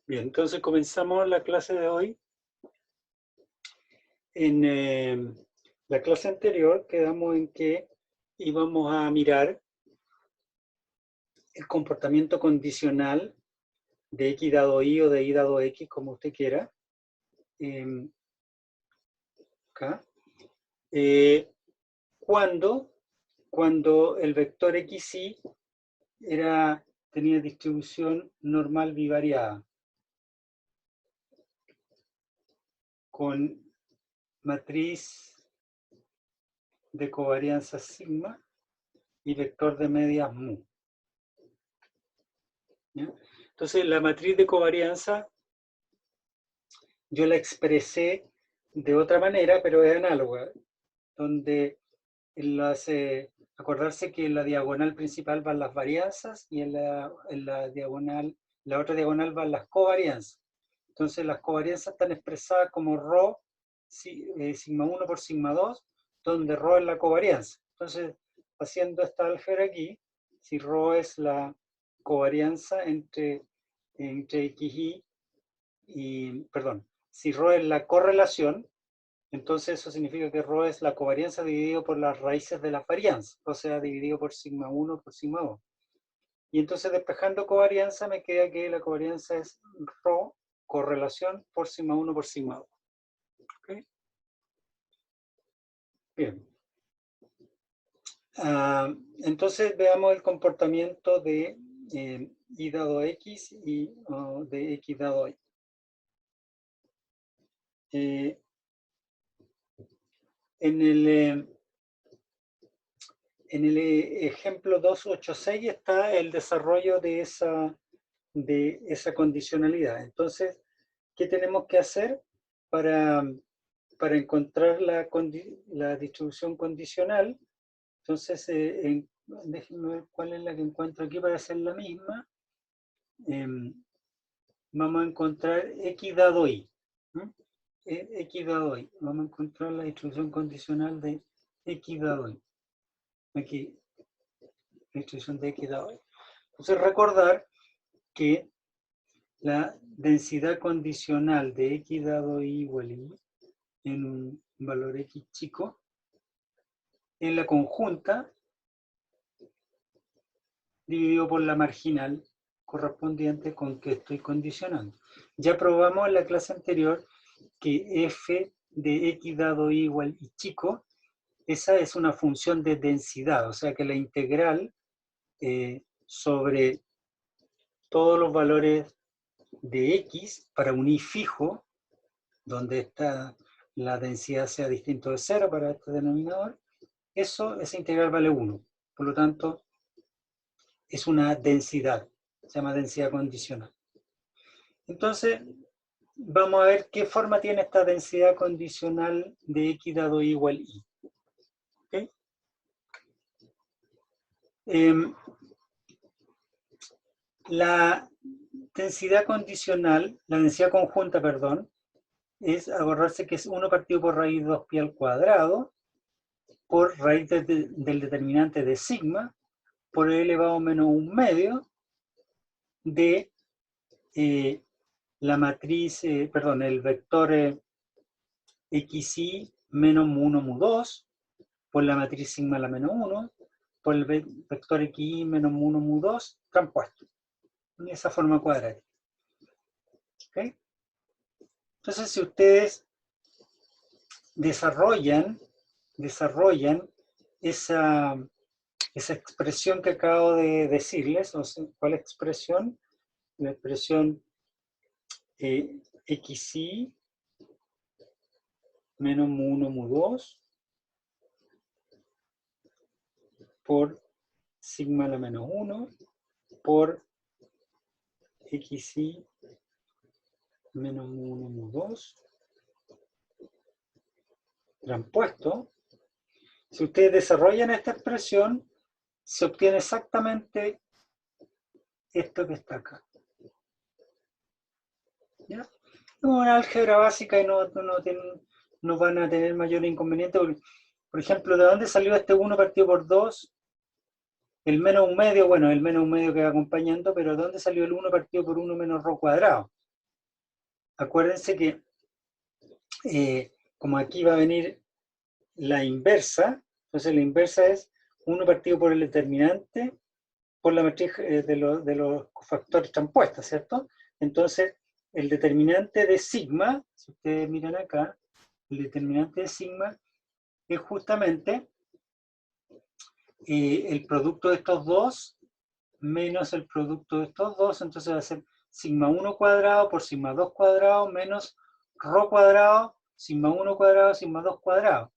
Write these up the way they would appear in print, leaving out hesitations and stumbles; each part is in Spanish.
Bien, entonces comenzamos la clase de hoy. En la clase anterior quedamos en que íbamos a mirar el comportamiento condicional de x dado y o de y dado x, como usted quiera. Acá. Cuando el vector xy tenía distribución normal bivariada con matriz de covarianza sigma y vector de medias mu. ¿Ya? Entonces, la matriz de covarianza yo la expresé de otra manera, pero es análoga, donde acordarse que en la diagonal principal van las varianzas y en la otra diagonal van las covarianzas. Entonces, las covarianzas están expresadas como ρ sigma 1 por sigma 2, donde ρ es la covarianza. Entonces, haciendo esta álgebra aquí, si ρ es la covarianza entre xy perdón, si ρ es la correlación, entonces eso significa que ρ es la covarianza dividido por las raíces de las varianzas, o sea, dividido por sigma 1 por sigma 2. Y entonces despejando covarianza me queda que la covarianza es ρ correlación por sigma 1 por sigma 2. ¿Okay? Bien. Entonces veamos el comportamiento de y dado x y de x dado y. En el ejemplo 286 está el desarrollo de esa condicionalidad. Entonces, ¿qué tenemos que hacer para encontrar la distribución condicional? Entonces, déjenme ver cuál es la que encuentro aquí para hacer la misma. Vamos a encontrar x dado y. X dado y. Vamos a encontrar la distribución condicional de x dado y. Aquí, la distribución de x dado y. Entonces, recordar que la densidad condicional de x dado y igual y en un valor x chico en la conjunta dividido por la marginal correspondiente con que estoy condicionando. Ya probamos en la clase anterior que f de x dado y igual y chico, esa es una función de densidad, o sea que la integral sobre todos los valores de x para un y fijo, donde la densidad sea distinto de 0 para este denominador, esa integral vale 1. Por lo tanto, es una densidad, se llama densidad condicional. Entonces, vamos a ver qué forma tiene esta densidad condicional de x dado y igual y. ¿Okay? La densidad condicional, la densidad conjunta, perdón, es acordarse que es 1 partido por raíz 2pi al cuadrado por raíz del determinante de sigma por e elevado menos 1 medio de la matriz, el vector xy menos mu1 mu2 por la matriz sigma a la menos 1 por el vector xy menos mu1 mu2 transpuesto en esa forma cuadrática. ¿Okay? Entonces, si ustedes desarrollan esa expresión que acabo de decirles, o sea, ¿cuál expresión? La expresión xy menos mu1 mu2 por sigma a la menos 1 por xy menos mu1 mu2 transpuesto. Si ustedes desarrollan esta expresión, se obtiene exactamente esto que está acá. ¿Ya? Es una álgebra básica y no van a tener mayor inconveniente. Por ejemplo, ¿de dónde salió este 1 partido por 2? El menos 1 medio, bueno, el menos 1 medio que va acompañando, pero ¿de dónde salió el 1 partido por 1 menos ρ cuadrado? acuérdense que como aquí va a venir la inversa, entonces la inversa es 1 partido por el determinante por la matriz de los cofactores transpuestas, ¿cierto? Entonces, el determinante de sigma, si ustedes miran acá, el determinante de sigma es justamente el producto de estos dos menos el producto de estos dos, entonces va a ser sigma 1 cuadrado por sigma 2 cuadrado menos rho cuadrado, sigma 1 cuadrado, sigma 2 cuadrado.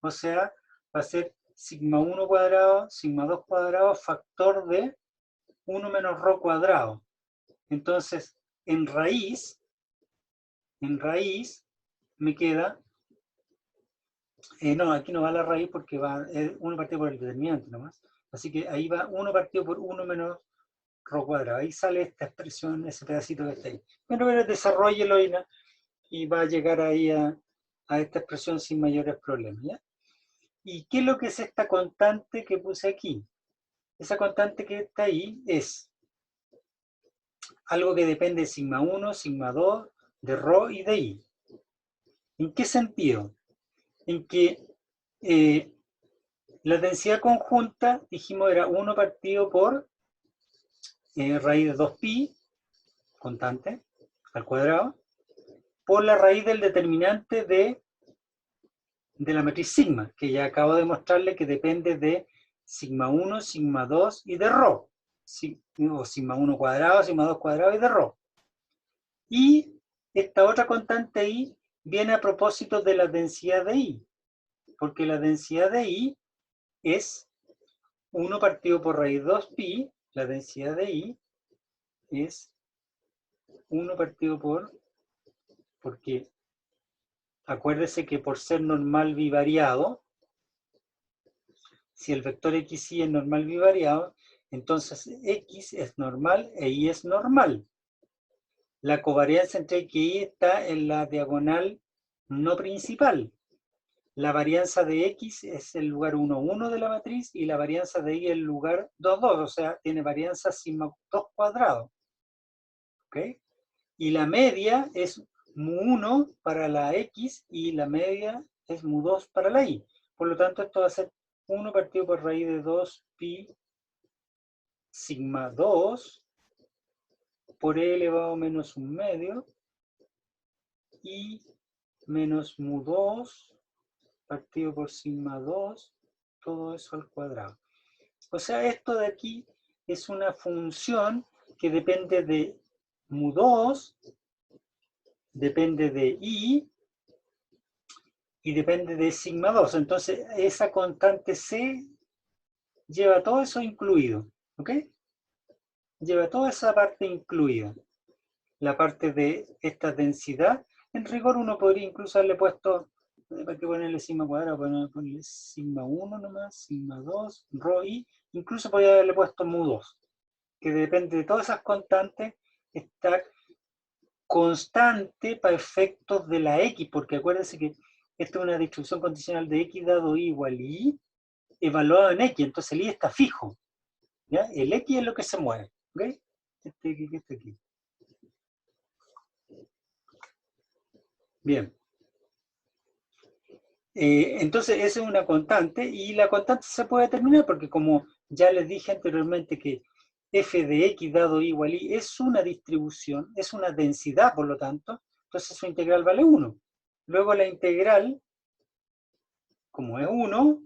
O sea, va a ser sigma 1 cuadrado, sigma 2 cuadrado, factor de 1 menos rho cuadrado. Entonces, en raíz me queda, no, aquí no va la raíz porque va 1 partido por el determinante nomás. Así que ahí va 1 partido por 1 menos rho cuadrado. Ahí sale esta expresión, ese pedacito que está ahí. Bueno, pero desarrollelo y va a llegar ahí a esta expresión sin mayores problemas, ¿ya? ¿Y qué es lo que es esta constante que puse aquí? Esa constante que está ahí es algo que depende de sigma 1, sigma 2, de rho y de i. ¿En qué sentido? En que la densidad conjunta, dijimos, era 1 partido por raíz de 2pi, constante, al cuadrado, por la raíz del determinante de la matriz sigma, que ya acabo de mostrarle que depende de sigma 1, sigma 2 y de rho. O sigma 1 cuadrado, sigma 2 cuadrado y de rho. Y esta otra constante i viene a propósito de la densidad de i, porque la densidad de i es 1 partido por raíz 2pi, la densidad de i es 1 partido porque acuérdese que por ser normal bivariado, si el vector xy es normal bivariado, entonces x es normal e y es normal. La covarianza entre x y y está en la diagonal no principal. La varianza de x es el lugar 1, 1 de la matriz y la varianza de y el lugar 2, 2, o sea, tiene varianza sigma 2 cuadrado. ¿Ok? Y la media es mu1 para la x y la media es mu2 para la y. Por lo tanto, esto va a ser 1 partido por raíz de 2pi sigma 2 por e elevado a menos 1 medio y menos mu2 partido por sigma 2, todo eso al cuadrado. O sea, esto de aquí es una función que depende de mu2, depende de i y depende de sigma 2. Entonces, esa constante c lleva todo eso incluido, ¿ok? Lleva toda esa parte incluida. La parte de esta densidad, en rigor uno podría incluso haberle puesto, ¿para qué ponerle sigma cuadrado? Ponerle sigma 1 nomás, sigma 2, rho i, incluso podría haberle puesto mu2, que depende de todas esas constantes, está constante para efectos de la x, porque acuérdense que esta es una distribución condicional de x dado y igual y evaluado en x, entonces el y está fijo, ¿ya? El x es lo que se mueve, ¿ok? Este aquí. Bien. Entonces esa es una constante y la constante se puede determinar porque como ya les dije anteriormente que f de x dado y igual y es una distribución, es una densidad por lo tanto, entonces su integral vale 1. Luego la integral, como es 1,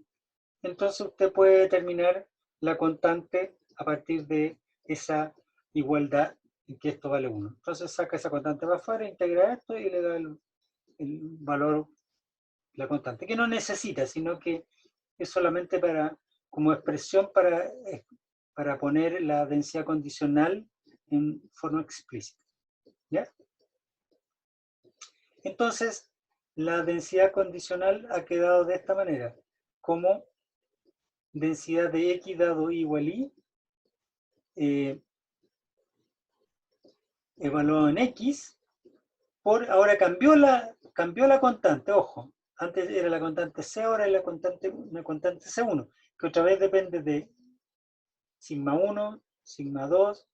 entonces usted puede determinar la constante a partir de esa igualdad en que esto vale 1. Entonces saca esa constante para afuera, integra esto y le da el valor, la constante, que no necesita, sino que es solamente como expresión para poner la densidad condicional en forma explícita. ¿Ya? Entonces, la densidad condicional ha quedado de esta manera, como densidad de x dado y igual y, evaluado en x, ahora cambió la constante, ojo, antes era la constante c, ahora es una constante c1, que otra vez depende de sigma 1, sigma 2,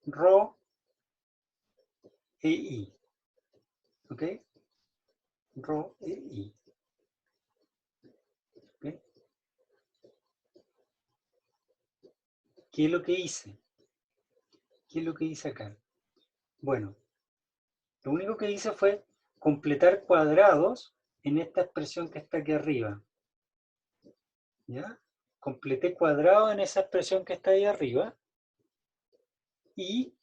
rho e i. ¿Ok? Rho e I. ¿Ok? ¿Qué es lo que hice? ¿Qué es lo que hice acá? Bueno, lo único que hice fue completar cuadrados en esta expresión que está aquí arriba. ¿Ya? Completé cuadrados en esa expresión que está ahí arriba. Y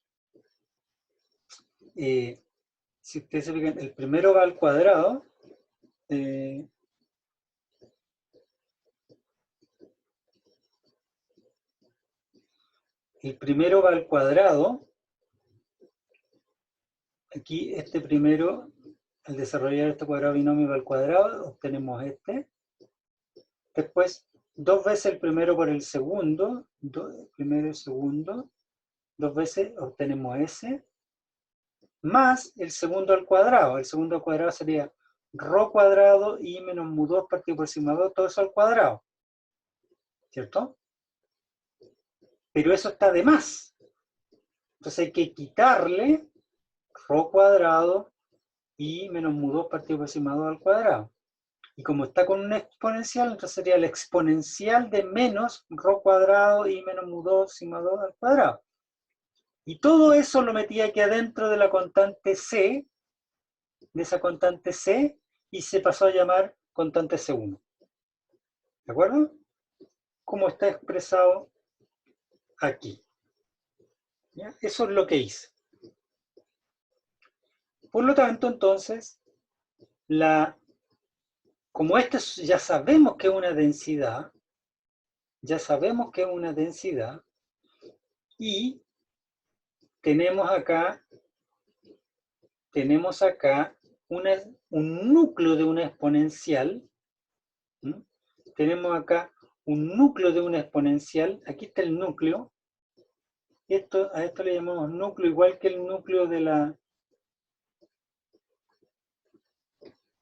si ustedes se fijan, el primero va al cuadrado. El primero va al cuadrado. Aquí este primero, al desarrollar este cuadrado binomio va al cuadrado, obtenemos este. Después, 2 veces el primero por el segundo, primero y el segundo, 2 veces obtenemos ese, más el segundo al cuadrado. El segundo al cuadrado sería rho cuadrado y menos mu 2 partido por sigma 2, todo eso al cuadrado. ¿Cierto? Pero eso está de más. Entonces hay que quitarle rho cuadrado y menos mu 2 partido por sigma 2 al cuadrado. Y como está con una exponencial, entonces sería la exponencial de menos rho cuadrado y menos mu 2 sigma 2 al cuadrado. Y todo eso lo metí aquí adentro de la constante C, de esa constante C, y se pasó a llamar constante C1. ¿De acuerdo? Como está expresado aquí. ¿Ya? Eso es lo que hice. Por lo tanto, entonces, como esto ya sabemos que es una densidad, y tenemos acá un núcleo de una exponencial. ¿Mm? Tenemos acá un núcleo de una exponencial. Aquí está el núcleo. A esto le llamamos núcleo, igual que el núcleo de la...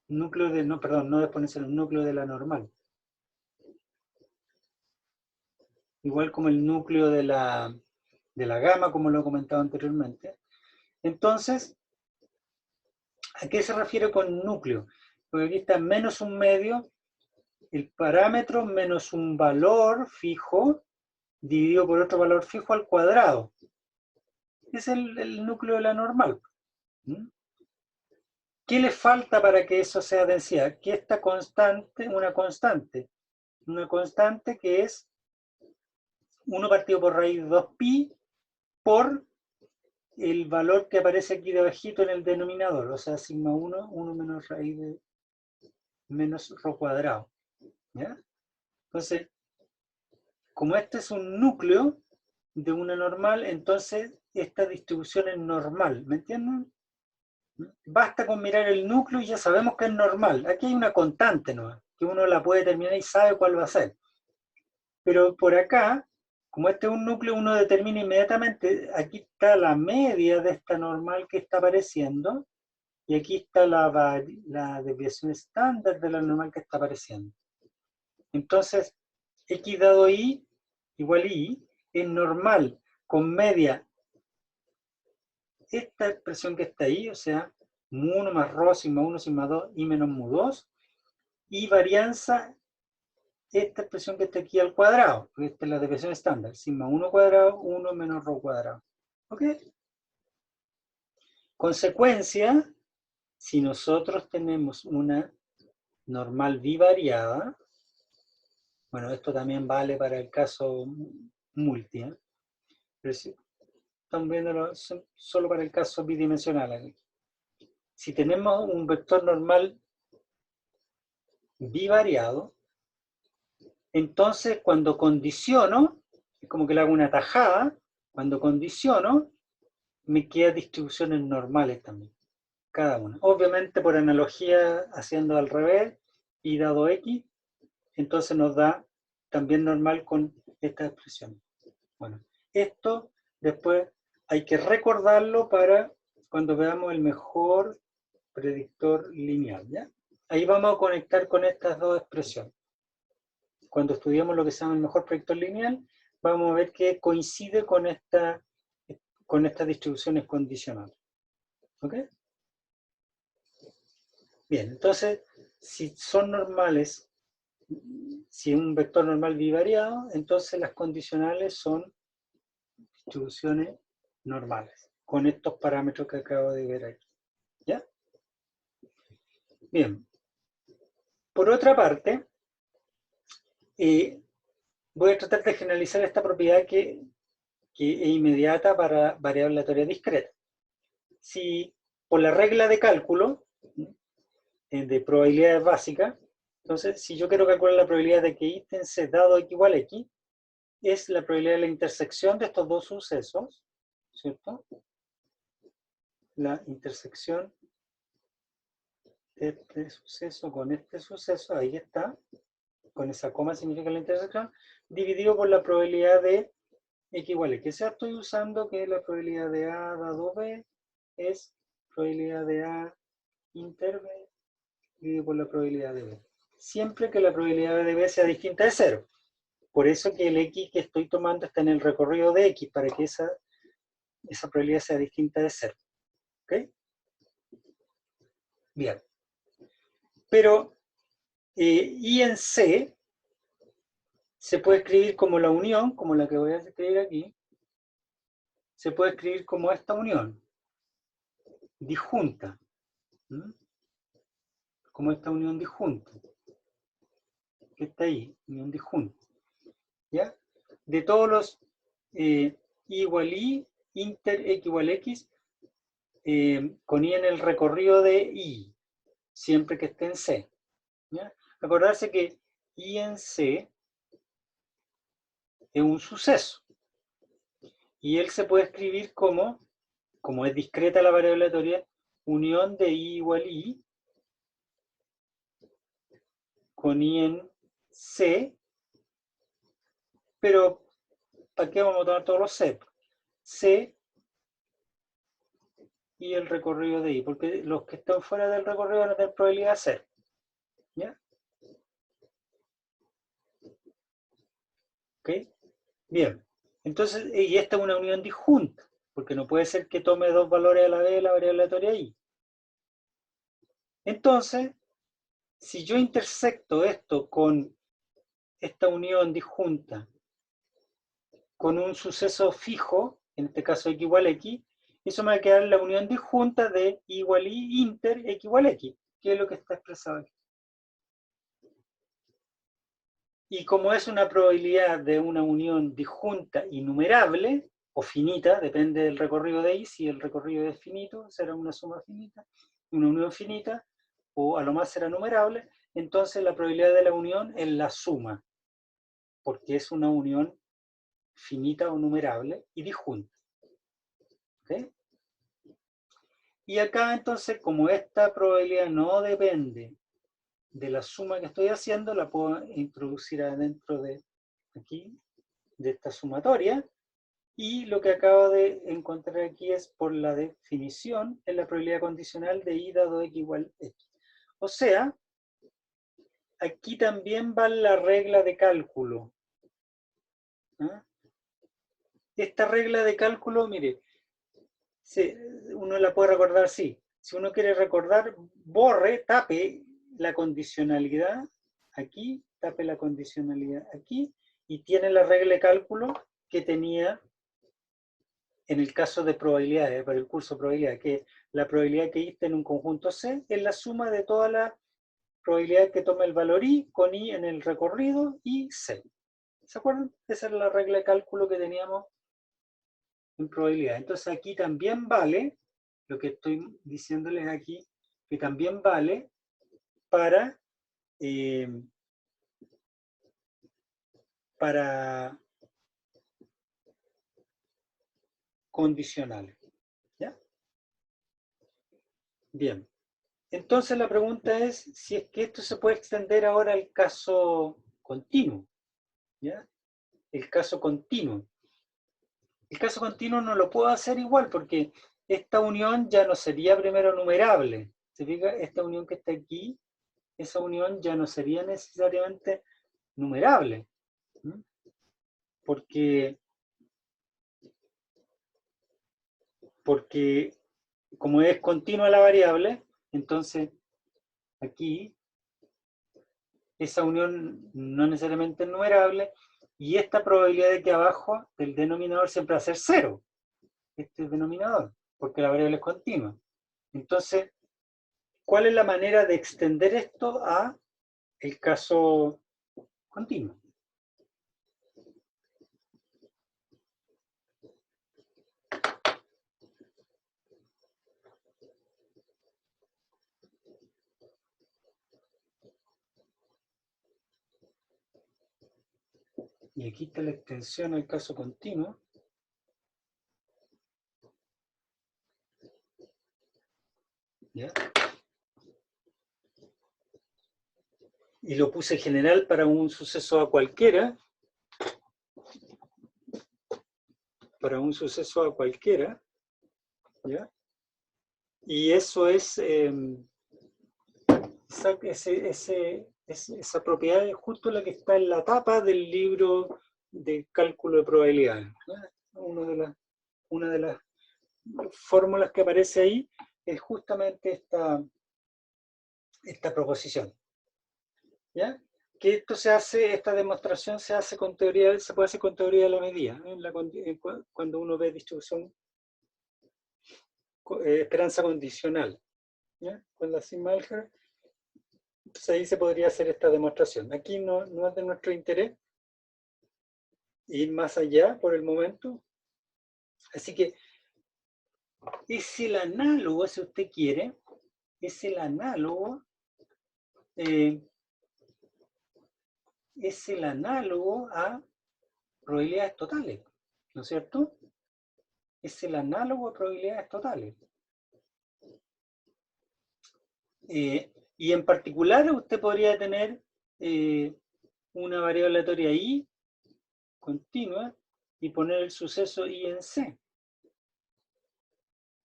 no de exponencial, el núcleo de la normal. Igual como el núcleo de la gama, como lo he comentado anteriormente. Entonces, ¿a qué se refiere con núcleo? Porque aquí está menos un medio, el parámetro menos un valor fijo, dividido por otro valor fijo al cuadrado. Es el núcleo de la normal. ¿Mm? ¿Qué le falta para que eso sea densidad? Que esta constante, una constante que es 1 partido por raíz de 2pi por el valor que aparece aquí debajito en el denominador, o sea, sigma 1, 1 menos raíz de menos rho cuadrado. ¿Ya? Entonces, como este es un núcleo de una normal, entonces esta distribución es normal, ¿me entienden? Basta con mirar el núcleo y ya sabemos que es normal. Aquí hay una constante, ¿no? Que uno la puede determinar y sabe cuál va a ser. Pero por acá, como este es un núcleo, uno determina inmediatamente, aquí está la media de esta normal que está apareciendo, y aquí está la desviación estándar de la normal que está apareciendo. Entonces, x dado y igual y es normal con media esta expresión que está ahí, o sea, mu1 más rho, sigma 1, sigma 2 y menos mu 2, y varianza esta expresión que está aquí al cuadrado, porque esta es la desviación estándar, sigma 1 cuadrado, 1 menos rho cuadrado. ¿Ok? Consecuencia, si nosotros tenemos una normal bivariada, bueno, esto también vale para el caso multi, pero si estamos viéndolo solo para el caso bidimensional. Si tenemos un vector normal bivariado, entonces cuando condiciono, es como que le hago una tajada, cuando condiciono, me quedan distribuciones normales también, cada una. Obviamente por analogía, haciendo al revés, y dado x, entonces nos da también normal con esta expresión. Bueno, esto después hay que recordarlo para cuando veamos el mejor predictor lineal, ¿ya? Ahí vamos a conectar con estas dos expresiones. Cuando estudiamos lo que se llama el mejor predictor lineal, vamos a ver que coincide con estas distribuciones condicionales. ¿Ok? Bien, entonces, si son normales, si un vector normal bivariado, entonces las condicionales son distribuciones normales, con estos parámetros que acabo de ver aquí. ¿Ya? Bien. Por otra parte, voy a tratar de generalizar esta propiedad que es inmediata para variable aleatoria discreta. Si por la regla de cálculo de probabilidades básicas, entonces si yo quiero calcular la probabilidad de que ítem C dado x igual a x, es la probabilidad de la intersección de estos dos sucesos, ¿cierto? La intersección de este suceso con este suceso, ahí está, con esa coma significa la intersección, dividido por la probabilidad de x igual a x. Ya estoy usando que la probabilidad de A dado B es probabilidad de A inter B dividido por la probabilidad de B. Siempre que la probabilidad de B sea distinta de 0. Por eso que el x que estoy tomando está en el recorrido de x, para que esa probabilidad sea distinta de 0. ¿Ok? Bien. Pero I en C se puede escribir como la unión, como la que voy a escribir aquí, se puede escribir como esta unión, disjunta. ¿Mm? Como esta unión disjunta, que está ahí, unión disjunta. ¿Ya? De todos los I igual I, inter X igual X, con I en el recorrido de I, siempre que esté en C. ¿Ya? Acordarse que I en C es un suceso. Y él se puede escribir como es discreta la variable aleatoria, unión de I igual I con I en C, pero ¿para qué vamos a tomar todos los C? C y el recorrido de I, porque los que están fuera del recorrido van a tener probabilidad de 0. ¿Ya? ¿Ok? Bien. Entonces, y esta es una unión disjunta, porque no puede ser que tome dos valores a la vez la variable aleatoria I. Entonces, si yo intersecto esto con esta unión disjunta con un suceso fijo, en este caso x igual a x, eso me va a quedar la unión disjunta de I igual I inter x igual a x, que es lo que está expresado aquí. Y como es una probabilidad de una unión disjunta innumerable, o finita, depende del recorrido de I, si el recorrido es finito, será una suma finita, una unión finita, o a lo más será numerable, entonces la probabilidad de la unión es la suma, porque es una unión finita o numerable y disjunta. ¿Okay? Y acá entonces, como esta probabilidad no depende de la suma que estoy haciendo, la puedo introducir adentro de aquí, de esta sumatoria, y lo que acabo de encontrar aquí es por la definición, es la probabilidad condicional de I dado x igual x. O sea, aquí también va la regla de cálculo. ¿Ah? Esta regla de cálculo, mire, uno la puede recordar así. Si uno quiere recordar, tape la condicionalidad aquí, tape la condicionalidad aquí, y tiene la regla de cálculo que tenía en el caso de probabilidades, para el curso de probabilidad, que la probabilidad que diste en un conjunto C es la suma de todas las probabilidades que toma el valor I con I en el recorrido y C. ¿Se acuerdan? Esa era la regla de cálculo que teníamos en probabilidad. Entonces aquí también vale, lo que estoy diciéndoles aquí, que también vale para, para condicionales. ¿Ya? Bien. Entonces la pregunta es si es que esto se puede extender ahora al caso continuo. ¿Ya? El caso continuo. El caso continuo no lo puedo hacer igual porque esta unión ya no sería primero numerable. ¿Se fija? Esta unión que está aquí, esa unión ya no sería necesariamente numerable. Porque como es continua la variable, entonces aquí, esa unión no necesariamente es numerable, y esta probabilidad de que abajo del denominador siempre va a ser 0, este denominador, porque la variable es continua. Entonces, ¿cuál es la manera de extender esto a el caso continuo? Y aquí está la extensión al caso continuo. ¿Ya? Y lo puse general para un suceso a cualquiera. Para un suceso a cualquiera. ¿Ya? Y eso es, esa propiedad es justo la que está en la tapa del libro de cálculo de probabilidades. ¿Ya? Una de las fórmulas que aparece ahí es justamente esta proposición. ¿Ya? Que esto se hace, esta demostración se hace con teoría, se puede hacer con teoría de la medida, cuando uno ve distribución, esperanza condicional, ¿ya? Con la sigma álgebra, entonces ahí se podría hacer esta demostración. Aquí no es de nuestro interés ir más allá por el momento, así que es el análogo, si usted quiere, es el análogo a probabilidades totales, ¿no es cierto? Es el análogo a probabilidades totales. Y en particular usted podría tener una variable aleatoria i continua y poner el suceso i en C,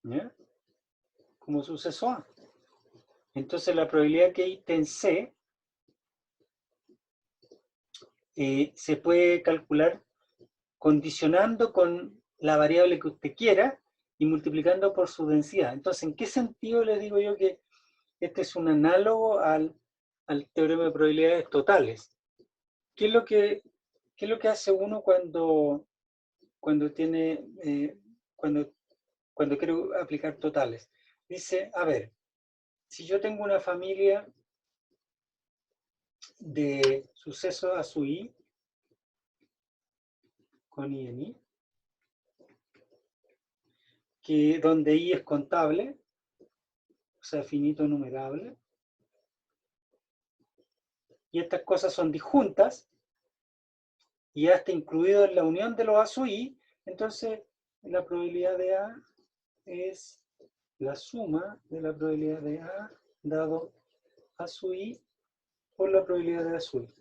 ¿ya? Como suceso A. Entonces la probabilidad que i esté en C se puede calcular condicionando con la variable que usted quiera y multiplicando por su densidad. Entonces, ¿en qué sentido les digo yo que este es un análogo al teorema de probabilidades totales? ¿Qué es lo que hace uno cuando tiene, cuando quiere aplicar totales? Dice, a ver, si yo tengo una familia de sucesos a su i, con i en i, donde i es contable, o sea, finito numerable, y estas cosas son disjuntas, y ya está incluido en la unión de los a sub i, entonces la probabilidad de a es la suma de la probabilidad de a dado a sub i por la probabilidad de a sub i.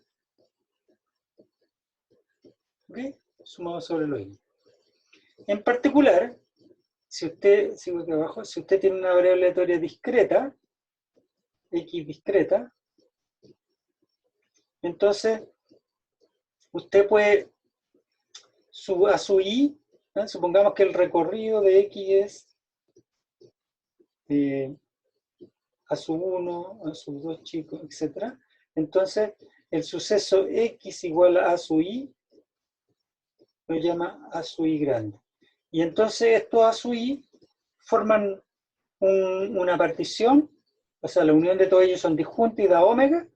¿Ok? Sumado sobre lo i. En particular, si usted, sigo aquí abajo, si usted tiene una variable aleatoria discreta, x discreta, entonces usted puede, a su i, ¿eh? Supongamos que el recorrido de x es a sub 1, a sub 2 chicos, etc. Entonces, el suceso x igual a sub i lo llama a sub i grande. Y entonces estos a sub i forman una partición, o sea, la unión de todos ellos son disjuntos y da omega,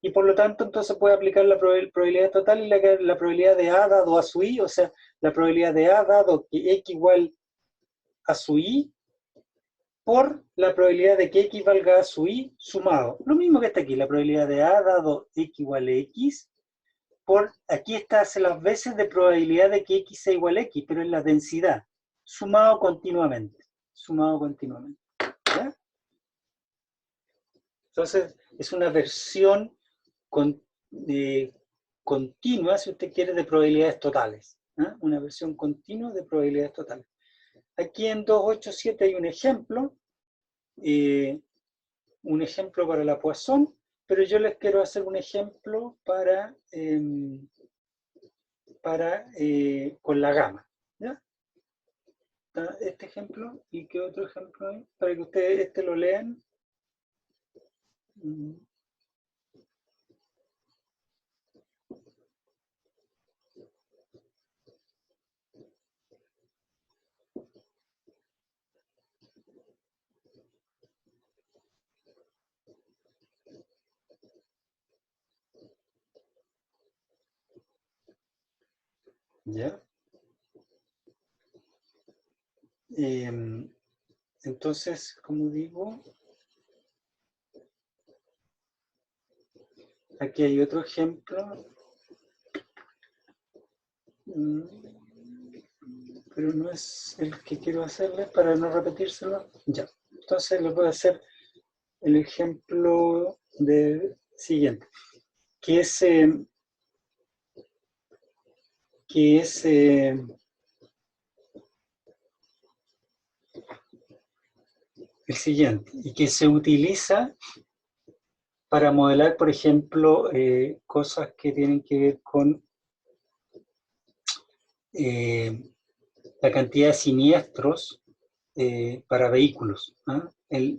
y por lo tanto entonces puede aplicar la probabilidad total y la probabilidad de a dado a sub i, o sea, la probabilidad de a dado que x igual a sub i por la probabilidad de que x valga a sub i sumado. Lo mismo que está aquí, la probabilidad de a dado x igual a x, por aquí está hace las veces de probabilidad de que x sea igual a x, pero en la densidad, sumado continuamente. Sumado continuamente. ¿Ya? Entonces, es una versión continua, si usted quiere, de probabilidades totales. ¿Eh? Una versión continua de probabilidades totales. Aquí en 287 hay un ejemplo para la Poisson, pero yo les quiero hacer un ejemplo con la gama. ¿Ya? Este ejemplo, ¿y qué otro ejemplo hay? Para que ustedes lo lean ¿Ya? Entonces, como digo, aquí hay otro ejemplo, pero no es el que quiero hacerle para no repetírselo. Ya, entonces le voy a hacer el ejemplo siguiente, que es el siguiente, y que se utiliza para modelar, por ejemplo, cosas que tienen que ver con la cantidad de siniestros para vehículos.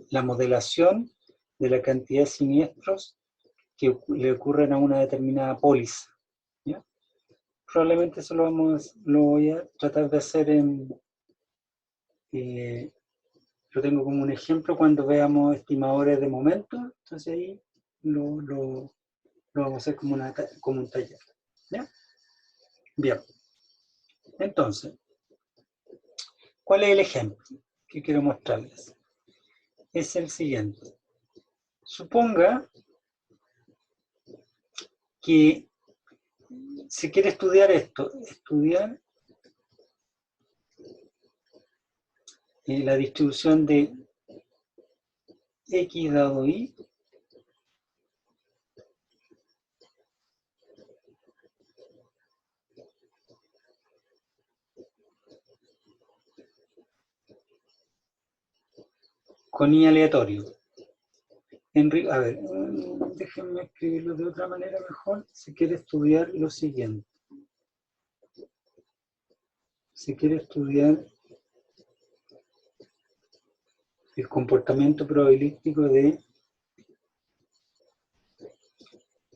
La modelación de la cantidad de siniestros que le ocurren a una determinada póliza. ¿Ya? Probablemente eso lo voy a tratar de hacer lo tengo como un ejemplo cuando veamos estimadores de momento, entonces ahí lo vamos a hacer como un taller. ¿Ya? Bien. Entonces, ¿cuál es el ejemplo que quiero mostrarles? Es el siguiente. Suponga que si quiere estudiar esto, estudiar la distribución de X dado Y con Y aleatorio. A ver, déjenme escribirlo de otra manera mejor. Se quiere estudiar lo siguiente. Se quiere estudiar el comportamiento probabilístico de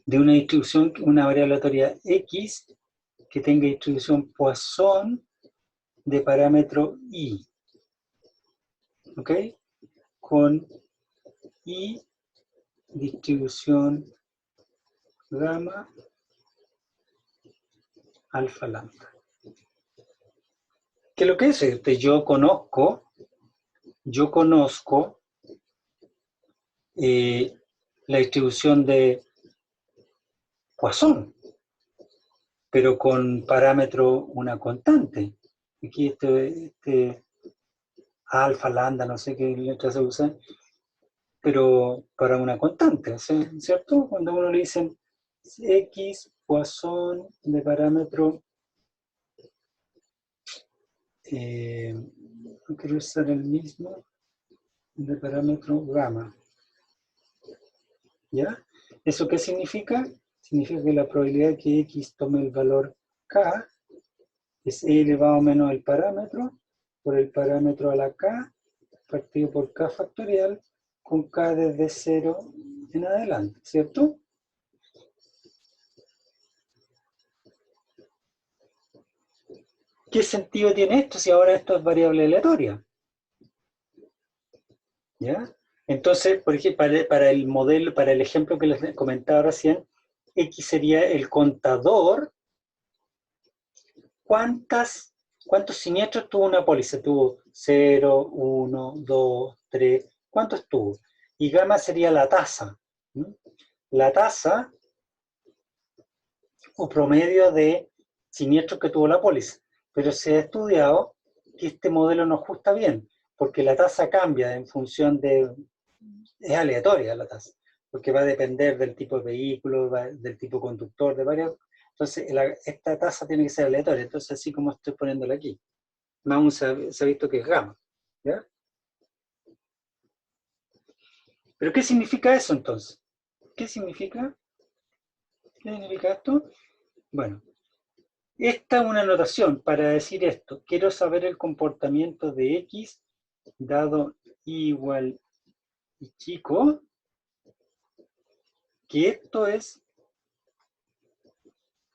una distribución, una variable aleatoria X que tenga distribución Poisson de parámetro Y. ¿Ok? Con Y distribución gamma alfa lambda. ¿Qué es lo que es? Yo conozco la distribución de Poisson, pero con parámetro una constante. Aquí alfa, lambda, no sé qué letras se usan, pero para una constante, ¿cierto? Cuando uno le dicen X, Poisson de parámetro, no quiero usar el mismo, de parámetro gamma. ¿Ya? ¿Eso qué significa? Significa que la probabilidad de que X tome el valor K es E elevado a menos el parámetro por el parámetro a la K partido por K factorial con K desde 0 en adelante, ¿cierto? ¿Qué sentido tiene esto si ahora esto es variable aleatoria? ¿Ya? Entonces, por ejemplo, para el modelo, para el ejemplo que les comentaba recién, X sería el contador. ¿Cuántos siniestros tuvo una póliza? Tuvo 0, 1, 2, 3. ¿Cuántos tuvo? Y gamma sería la tasa. La tasa o promedio de siniestros que tuvo la póliza. Pero se ha estudiado que este modelo no ajusta bien, porque la tasa cambia en función de... Es aleatoria la tasa, porque va a depender del tipo de vehículo, del tipo de conductor, de varios... Entonces, esta tasa tiene que ser aleatoria, entonces así como estoy poniéndola aquí. Más aún se ha visto que es gamma. ¿Ya? ¿Pero qué significa eso entonces? ¿Qué significa? ¿Qué significa esto? Bueno, esta es una notación para decir esto. Quiero saber el comportamiento de X dado Y igual y chico que esto es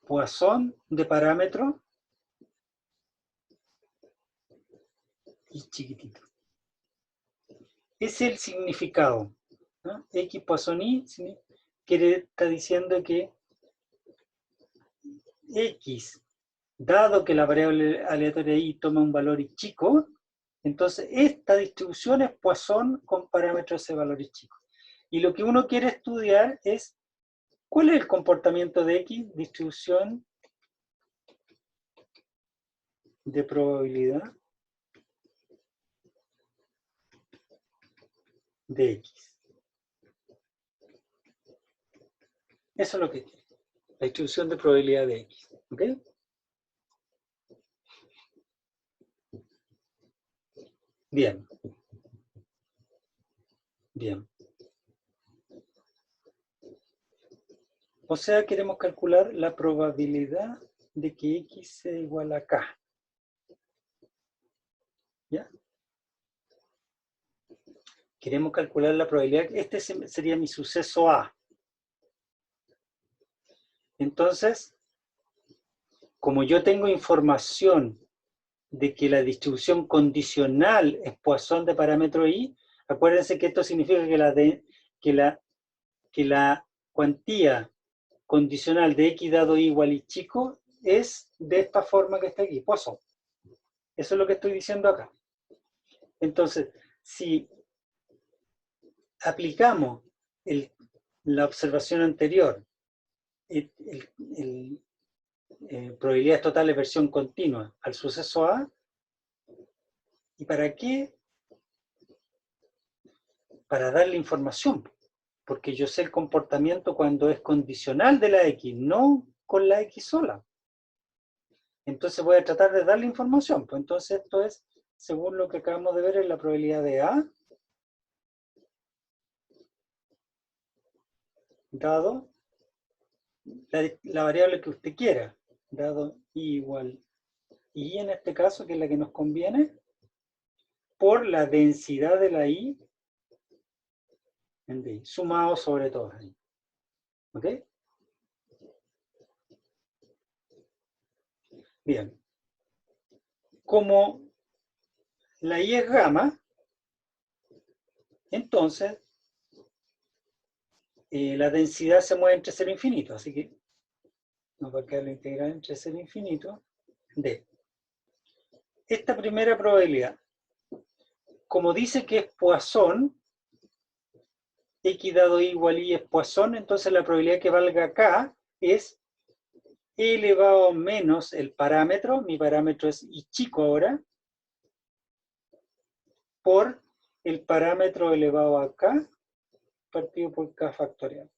Poisson de parámetro y chiquitito. Ese es el significado, ¿no? X Poisson Y está diciendo que X, dado que la variable aleatoria Y toma un valor Y chico, entonces esta distribución es Poisson con parámetros de valores chicos. Y lo que uno quiere estudiar es ¿cuál es el comportamiento de X? Distribución de probabilidad de X. Eso es lo que quiere. La distribución de probabilidad de X. ¿Ok? Bien. Bien. O sea, queremos calcular la probabilidad de que X sea igual a K. ¿Ya? Queremos calcular la probabilidad. Este sería mi suceso A. Entonces, como yo tengo información de que la distribución condicional es Poisson de parámetro Y, acuérdense que esto significa que la cuantía condicional de X dado Y igual Y chico es de esta forma que está aquí, Poisson. Eso es lo que estoy diciendo acá. Entonces, si aplicamos la observación anterior, probabilidades totales versión continua al suceso A, ¿y para qué? Para darle información, porque yo sé el comportamiento cuando es condicional de la X, no con la X sola. Entonces voy a tratar de darle información. Pues entonces esto es, según lo que acabamos de ver, es la probabilidad de A, dado la variable que usted quiera, dado Y igual Y en este caso, que es la que nos conviene, por la densidad de la Y en D, sumado sobre todo ahí. ¿Ok? Bien. Como la Y es gamma, entonces la densidad se mueve entre 0 e infinito, así que nos va a quedar la integral entre 0 e infinito de esta primera probabilidad. Como dice que es Poisson, X dado Y igual Y es Poisson, entonces la probabilidad que valga acá es E elevado a menos el parámetro, mi parámetro es Y chico ahora, por el parámetro elevado a K partido por K factorial.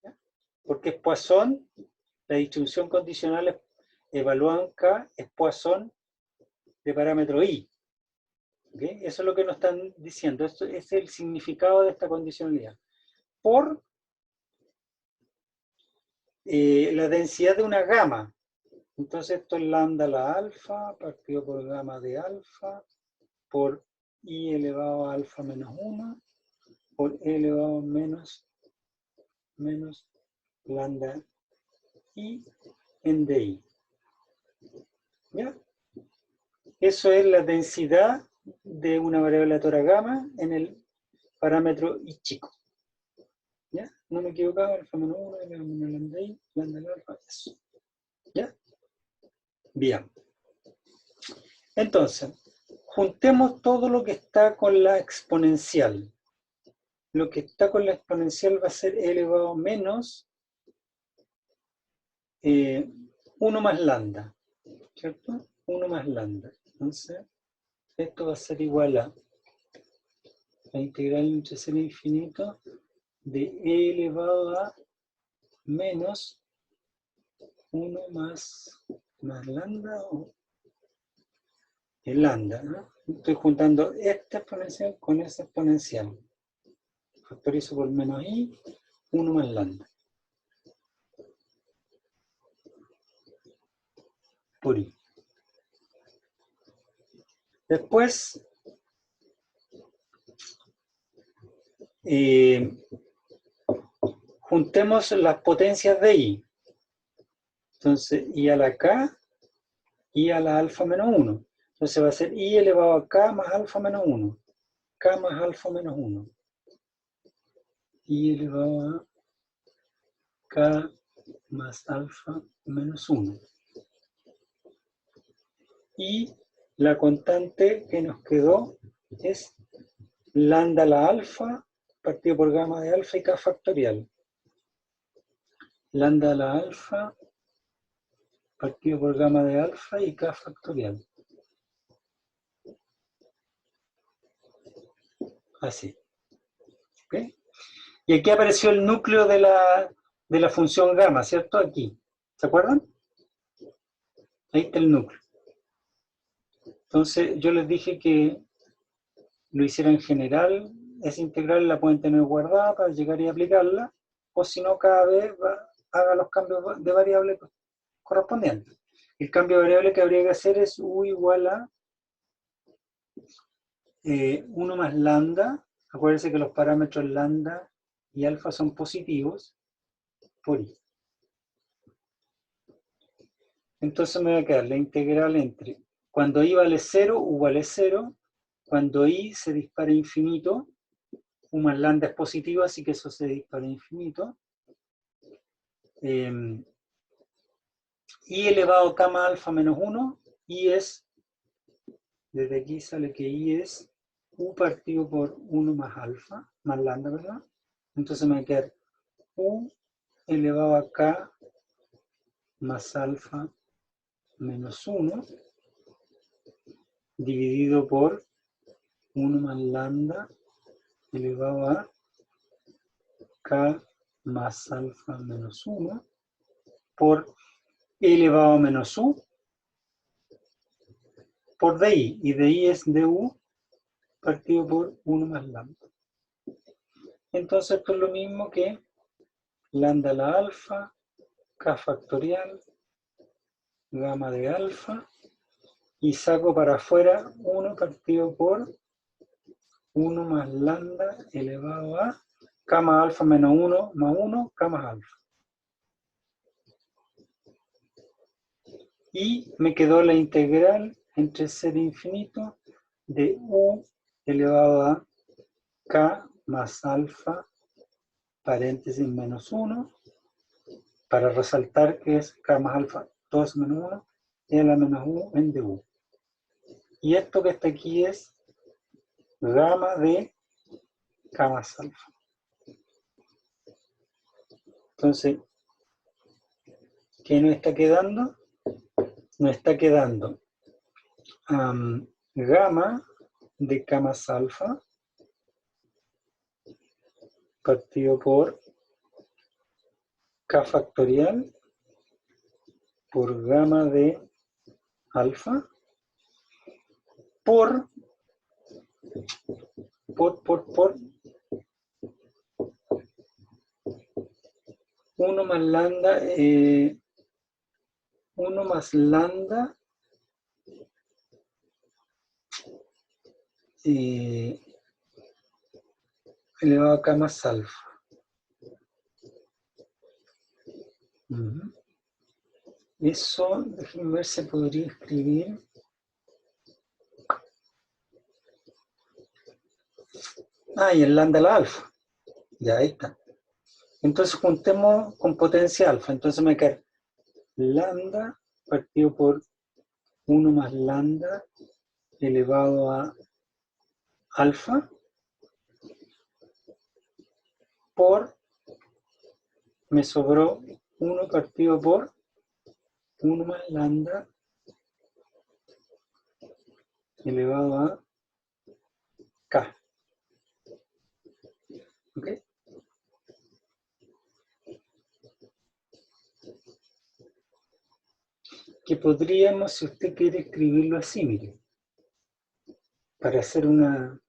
¿Ya? Porque es Poisson, la distribución condicional evaluada en K es Poisson de parámetro Y. ¿Okay? Eso es lo que nos están diciendo. Esto es el significado de esta condicionalidad. Por la densidad de una gama. Entonces esto es lambda a la alfa, partido por gamma de alfa, por I elevado a alfa menos 1, por E elevado a menos lambda I en DI. ¿Ya? Eso es la densidad de una variable aleatoria gamma en el parámetro I chico. ¿Ya? No me equivocaba, alfa menos 1, elevado a menos lambda I, lambda alfa, eso. ¿Ya? Bien. Entonces, juntemos todo lo que está con la exponencial. Lo que está con la exponencial va a ser E elevado a menos 1 más lambda, ¿cierto? 1 más lambda. Entonces, esto va a ser igual a la integral entre 0 e infinito de E elevado a menos 1 más lambda o el lambda, ¿no? Estoy juntando esta exponencial con esa exponencial. Factorizo por menos I, 1 más lambda. Por I. Después, juntemos las potencias de I. Entonces, I a la K, I a la alfa menos 1. Entonces va a ser I elevado a K más alfa menos 1. K más alfa menos 1. I elevado a K más alfa menos 1. Y la constante que nos quedó es lambda a la alfa partido por gamma de alfa y K factorial. Lambda a la alfa partido por gamma de alfa y K factorial. Así. ¿Okay? Y aquí apareció el núcleo de la función gamma, ¿cierto? Aquí. ¿Se acuerdan? Ahí está el núcleo. Entonces yo les dije que lo hiciera en general. Esa integral la pueden tener guardada para llegar y aplicarla. O si no, cada vez haga los cambios de variable correspondientes. El cambio de variable que habría que hacer es U igual a 1 más lambda. Acuérdense que los parámetros lambda y alfa son positivos por I. Entonces me va a quedar la integral entre cuando I vale 0, U vale 0. Cuando I se dispara a infinito, U más lambda es positivo, así que eso se dispara a infinito. I elevado a K más alfa menos 1, I es, desde aquí sale que I es U partido por 1 más alfa, más lambda, ¿verdad? Entonces me va a quedar U elevado a K más alfa menos 1 dividido por 1 más lambda elevado a K más alfa menos 1 por elevado a menos U por DI, y DI es DU partido por 1 más lambda. Entonces esto es lo mismo que lambda a la alfa, K factorial, gamma de alfa, y saco para afuera 1 partido por 1 más lambda elevado a K más alfa menos 1 más 1, K más alfa. Y me quedó la integral entre 0 e infinito de U elevado a K más alfa, paréntesis menos 1, para resaltar que es K más alfa, todo es menos 1, y a la menos U en DU. Y esto que está aquí es gamma de K más alfa. Entonces, ¿qué nos está quedando? Nos está quedando gamma de K más alfa partido por K factorial por gamma de alfa por 1 más lambda, 1 más lambda elevado a K más alfa. Eso, déjenme ver si podría escribir. Y el lambda a la alfa. Ya, ahí está. Entonces juntemos con potencia alfa. Entonces me queda lambda partido por 1 más lambda elevado a alfa por, me sobró 1 partido por 1 más lambda elevado a K. ¿Ok? Que podríamos, si usted quiere, escribirlo así, mire, para hacer una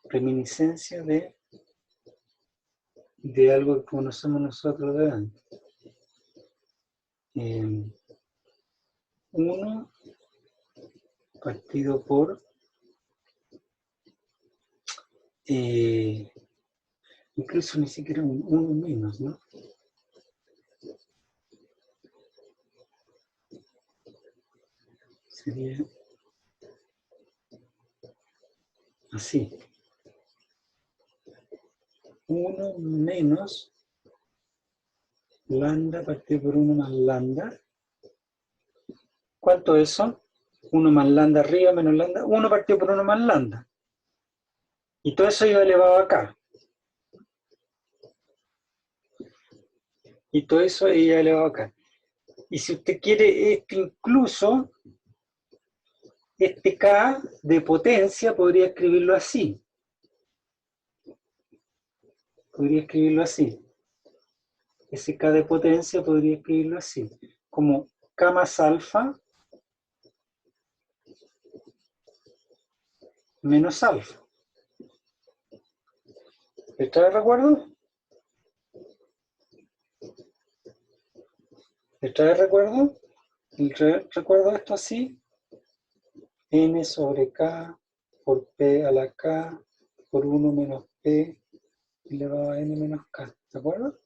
reminiscencia de algo que conocemos nosotros de antes. 1 partido por Incluso ni siquiera uno menos, ¿no? Sería así. 1 menos lambda partido por 1 más lambda. ¿Cuánto es eso? 1 más lambda arriba menos lambda. 1 partido por 1 más lambda. Y todo eso iba elevado acá. Y todo eso iba elevado acá. Y si usted quiere esto incluso, este K de potencia podría escribirlo así. Podría escribirlo así. Ese K de potencia podría escribirlo así. Como K más alfa menos alfa. ¿Está de recuerdo? ¿Está de recuerdo? ¿Recuerdo esto así? N sobre K por P a la K por 1 menos P elevado a N menos K. ¿De acuerdo?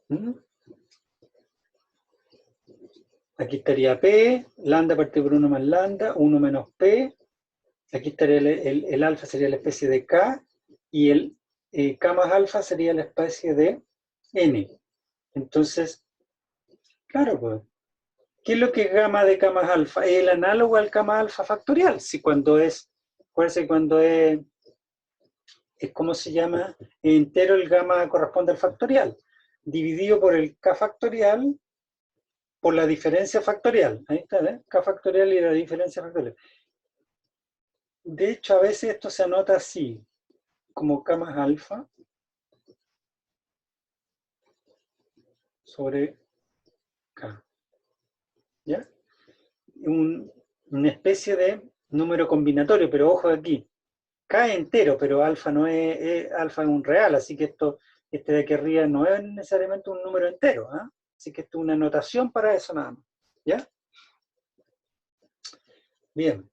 ¿Mm? Aquí estaría P, lambda partido por 1 más lambda, 1 menos P. Aquí estaría el alfa, sería la especie de K, y el K más alfa sería la especie de N. Entonces, claro, pues, ¿qué es lo que es gamma de K más alfa? Es el análogo al K más alfa factorial. Si cuando es, acuérdense, cuando es ¿cómo se llama? Entero, el gamma corresponde al factorial, dividido por el K factorial por la diferencia factorial. Ahí está, ¿eh? K factorial y la diferencia factorial. De hecho, a veces esto se anota así, como K más alfa sobre K. ¿Ya? Una especie de número combinatorio, pero ojo aquí, K es entero, pero alfa no alfa es un real, así que este de aquí arriba no es necesariamente un número entero, ¿eh? Así que esto es una notación para eso nada más. ¿Ya? Bien.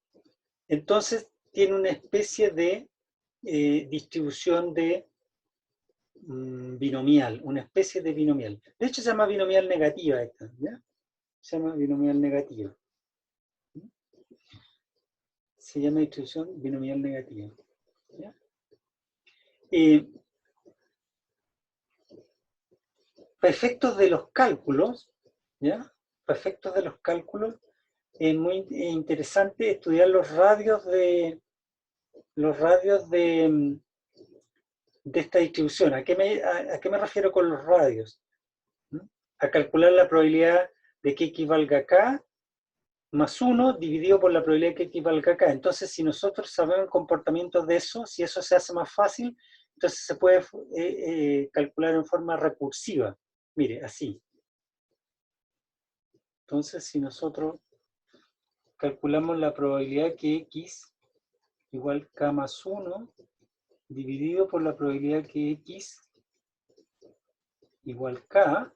Entonces tiene una especie de distribución de binomial, una especie de binomial. De hecho se llama binomial negativa esta, ¿ya? Se llama binomial negativa. Se llama distribución binomial negativa. ¿Ya? Para efectos de los cálculos, ¿ya? Para efectos de los cálculos, es muy interesante estudiar los radios de esta distribución. ¿A qué me refiero con los radios? A calcular la probabilidad de que equivalga K más 1 dividido por la probabilidad de que equivalga K. Entonces, si nosotros sabemos el comportamiento de eso, si eso se hace más fácil, entonces se puede calcular en forma recursiva. Mire, así. Entonces, si nosotros calculamos la probabilidad que X igual K más 1 dividido por la probabilidad que X igual K,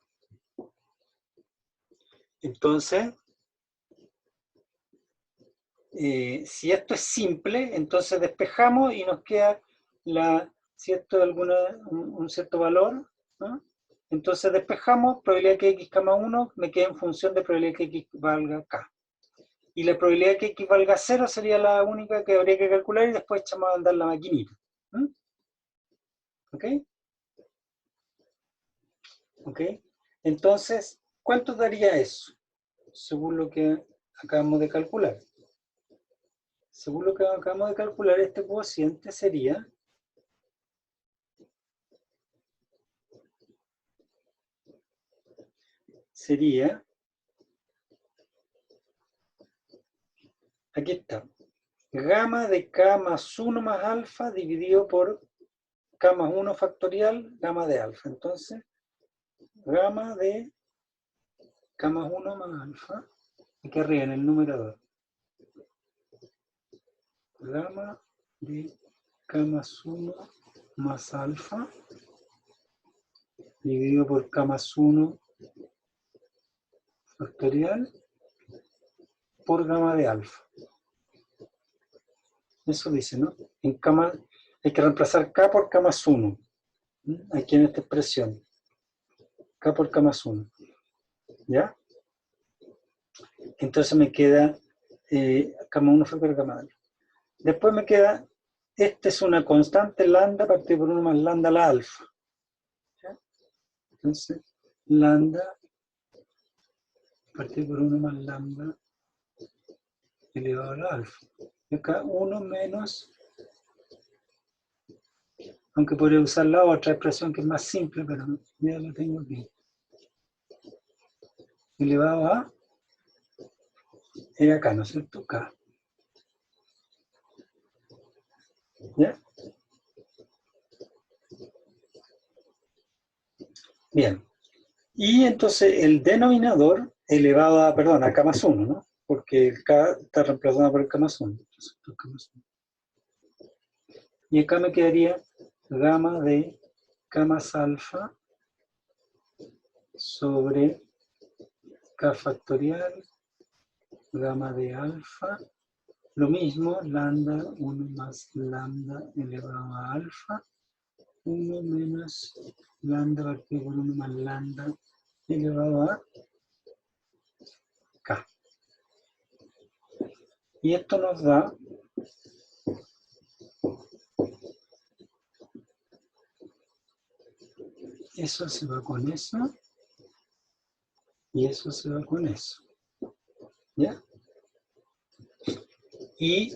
entonces, si esto es simple, entonces despejamos y nos queda si esto es un cierto valor, ¿no? Entonces despejamos, probabilidad que X, más 1 me queda en función de probabilidad que X valga K. Y la probabilidad que X valga 0 sería la única que habría que calcular y después echamos a andar la maquinita. ¿Ok? ¿Ok? Entonces, ¿cuánto daría eso? Según lo que acabamos de calcular. Según lo que acabamos de calcular, este cociente sería aquí está, gamma de K más 1 más alfa dividido por K más 1 factorial, gamma de alfa. Entonces, gamma de K más 1 más alfa, aquí arriba en el numerador, gamma de K más 1 más alfa dividido por K más 1 factorial por gamma de alfa. Eso dice, ¿no? En K hay que reemplazar K por K más 1. Aquí en esta expresión. K por K más 1. ¿Ya? Entonces me queda K más 1 factor K más alfa. Después me queda, esta es una constante lambda partido por 1 más lambda a la alfa. ¿Ya? Entonces, lambda partido por 1 más lambda elevado a la alfa. Y acá 1 menos, aunque podría usar la otra expresión que es más simple, pero ya la tengo aquí. Elevado a, era acá, ¿no es cierto? K. ¿Ya? Bien. Y entonces el denominador elevado a, perdón, a K más 1, ¿no? Porque el K está reemplazado por el K más 1. Entonces, K más 1. Y acá me quedaría gamma de K más alfa sobre K factorial, gamma de alfa, lo mismo, lambda 1 más lambda elevado a alfa, 1 menos lambda partido por 1 más lambda elevado a K. Y esto nos da eso se va con eso y eso se va con eso. ¿Ya? Y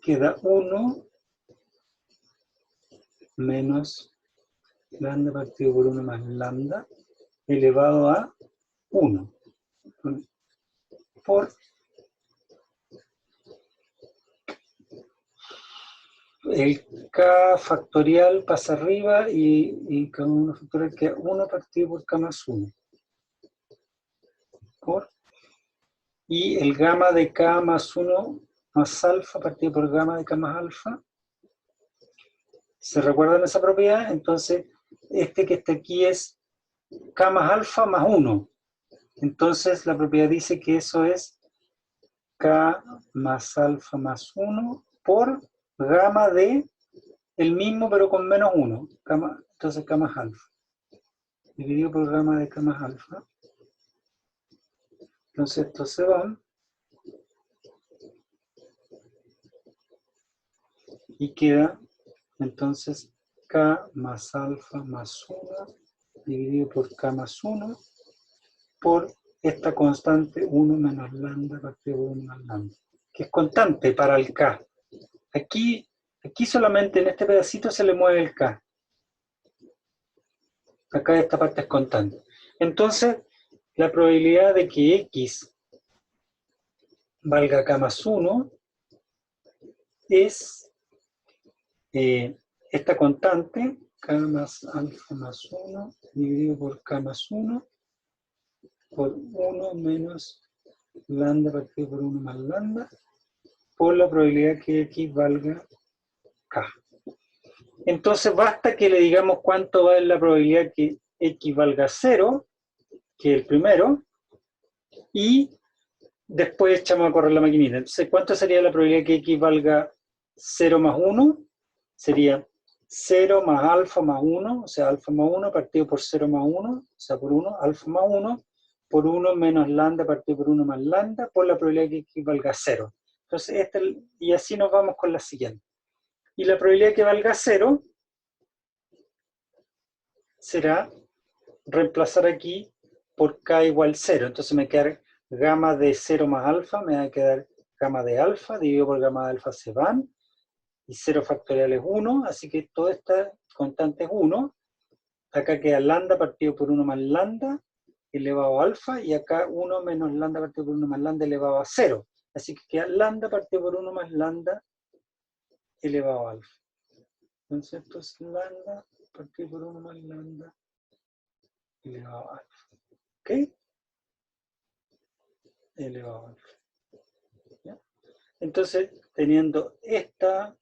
queda 1 menos lambda partido por 1 más lambda elevado a 1 por el K factorial pasa arriba y K1 factorial queda 1 partido por K más 1 por, y el gamma de K más 1 más alfa partido por gamma de K más alfa. ¿Se recuerdan esa propiedad? Entonces, este que está aquí es K más alfa más 1. Entonces, la propiedad dice que eso es K más alfa más 1 por gamma de el mismo pero con menos 1. Entonces, K más alfa. Dividido por gamma de K más alfa. Entonces, estos se van. Y queda, entonces, K más alfa más 1 dividido por K más 1 por esta constante 1 menos lambda partido por 1 más lambda, que es constante para el K. Aquí solamente en este pedacito se le mueve el K. Acá esta parte es constante. Entonces, la probabilidad de que X valga K más 1 es esta constante, K más alfa más 1 dividido por K más 1 por 1 menos lambda partido por 1 más lambda por la probabilidad que X valga K. Entonces basta que le digamos cuánto va en la probabilidad que X valga 0, que es el primero, y después echamos a correr la maquinita. Entonces, ¿cuánto sería la probabilidad que X valga 0 más 1? Sería 0 más alfa más 1, o sea, alfa más 1 partido por 0 más 1, o sea, por 1, alfa más 1, por 1 menos lambda partido por 1 más lambda, por la probabilidad que X valga 0. Entonces, y así nos vamos con la siguiente. Y la probabilidad que valga 0 será reemplazar aquí por K igual 0. Entonces me queda gamma de 0 más alfa, me va a quedar gamma de alfa, dividido por gamma de alfa se van, y 0 factorial es 1, así que toda esta constante es 1. Acá queda lambda partido por 1 más lambda elevado a alfa, y acá 1 menos lambda partido por 1 más lambda elevado a 0. Así que queda lambda partido por 1 más lambda elevado a alfa. Entonces esto es lambda partido por 1 más lambda elevado a alfa. ¿Ok? Elevado a alfa. ¿Ya? Entonces, teniendo este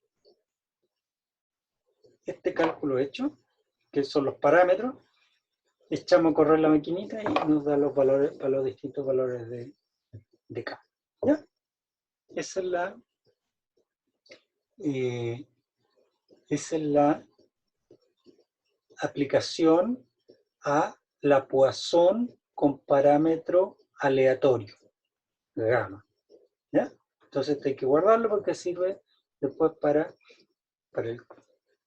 cálculo hecho, que son los parámetros, echamos a correr la maquinita y nos da los valores para los distintos valores de K. ¿Ya? Esa es la es la aplicación a la Poisson con parámetro aleatorio, gamma. ¿Ya? Entonces hay que guardarlo porque sirve después para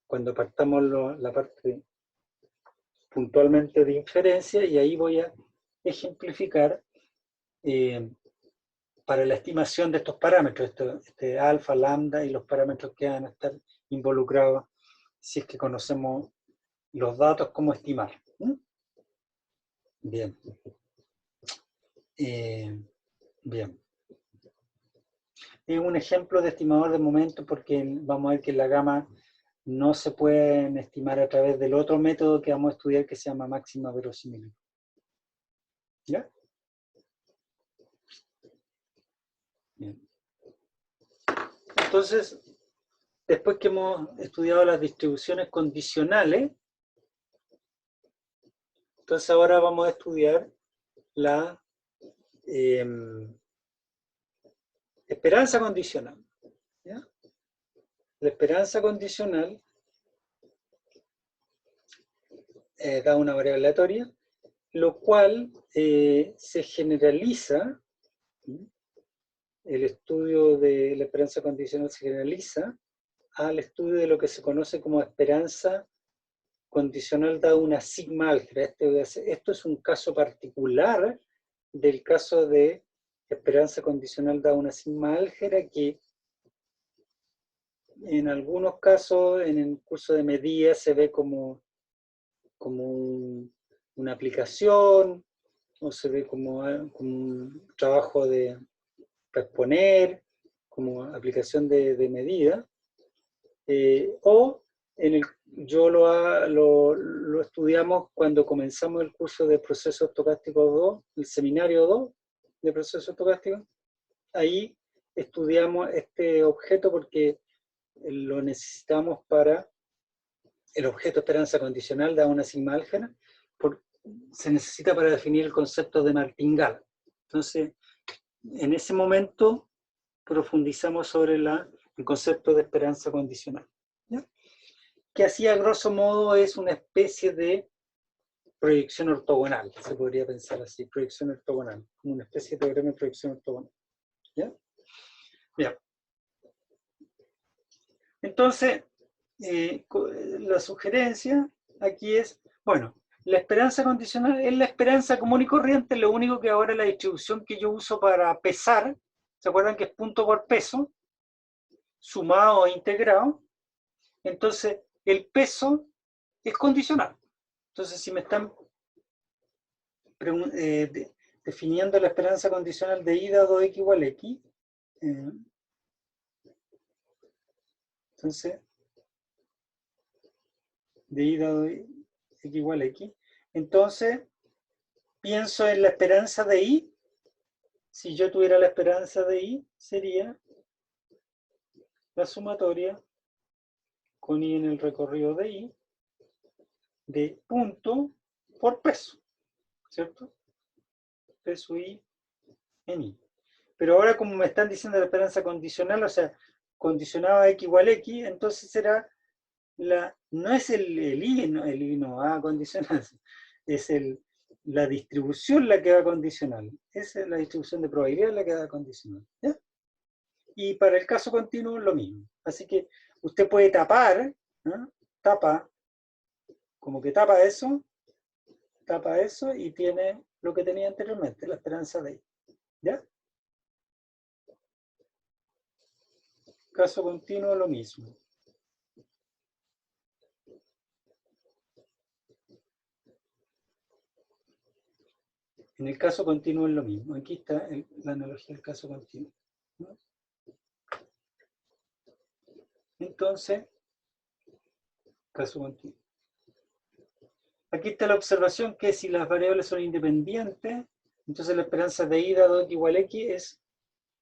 cuando partamos la parte puntualmente de inferencia, y ahí voy a ejemplificar para la estimación de estos parámetros, este alfa, lambda y los parámetros que van a estar involucrados si es que conocemos los datos, cómo estimar. Bien. Bien. Es un ejemplo de estimador de momento porque vamos a ver que la gama no se pueden estimar a través del otro método que vamos a estudiar que se llama máxima verosimilitud. ¿Ya? Bien. Entonces, después que hemos estudiado las distribuciones condicionales, entonces ahora vamos a estudiar la esperanza condicional. ¿Ya? La esperanza condicional da una variable aleatoria, lo cual se generaliza, el estudio de la esperanza condicional se generaliza al estudio de lo que se conoce como esperanza condicional dada una sigma álgebra. Esto es un caso particular del caso de esperanza condicional dada una sigma álgebra que en algunos casos en el curso de medida se ve como una aplicación, o se ve como un trabajo de exponer, como aplicación de medida, o lo estudiamos cuando comenzamos el curso de procesos estocásticos 2, el seminario 2 de procesos estocásticos. Ahí estudiamos este objeto porque lo necesitamos para el objeto esperanza condicional da una sigma álgebra, se necesita para definir el concepto de martingale. Entonces, en ese momento profundizamos sobre el concepto de esperanza condicional, ¿ya? Que así a grosso modo es una especie de proyección ortogonal, se podría pensar así, proyección ortogonal, como una especie de teorema de proyección ortogonal. ¿Ya? Bien. Entonces, la sugerencia aquí es, bueno, la esperanza condicional es la esperanza común y corriente, lo único que ahora la distribución que yo uso para pesar, ¿se acuerdan que es punto por peso? Sumado e integrado. Entonces, el peso es condicional. Entonces, si me están definiendo la esperanza condicional de I dado X igual a X, entonces, de I dado X igual a X, entonces, pienso en la esperanza de I. Si yo tuviera la esperanza de I, sería la sumatoria con I en el recorrido de I, de punto por peso, ¿cierto? Peso I en I. Pero ahora como me están diciendo la esperanza condicional, o sea, condicionado a X igual a X, entonces será no es el I no va a condicionar, es la distribución la que va a condicionar. Esa es la distribución de probabilidad la que va a condicionar. ¿Ya? Y para el caso continuo lo mismo. Así que usted puede tapar, ¿no? Como que tapa eso y tiene lo que tenía anteriormente, la esperanza de I. ¿Ya? Caso continuo lo mismo. En el caso continuo es lo mismo. Aquí está la analogía del caso continuo, ¿no? Entonces, caso continuo. Aquí está la observación que si las variables son independientes, entonces la esperanza de I dado X igual a X es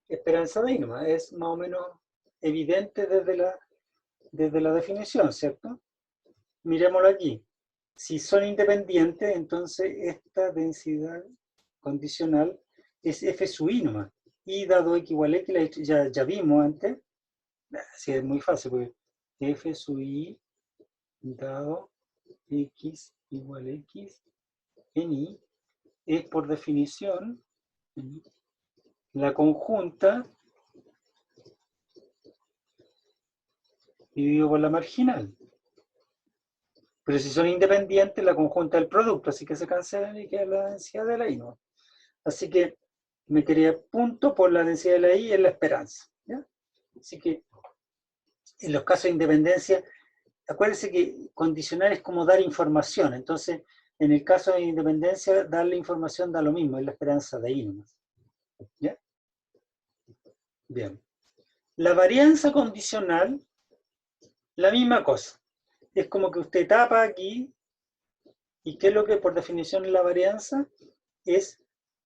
esperanza de I nomás. Es más o menos evidente desde la definición, ¿cierto? Miremoslo aquí. Si son independientes, entonces esta densidad condicional es F sub I nomás. I dado X igual a X, ya vimos antes, Así es muy fácil, porque f sub i dado x igual x en i es por definición la conjunta dividido por la marginal. Pero si son independientes, la conjunta del producto, así que se cancelan y queda la densidad de la i, ¿no? Así que me quería punto por la densidad de la i en la esperanza, ¿ya? Así que en los casos de independencia, acuérdense que condicional es como dar información, entonces en el caso de independencia, darle información da lo mismo, es la esperanza de i nomás. ¿Ya? Bien. La varianza condicional, la misma cosa. Es como que usted tapa aquí, y ¿qué es lo que por definición es la varianza? Es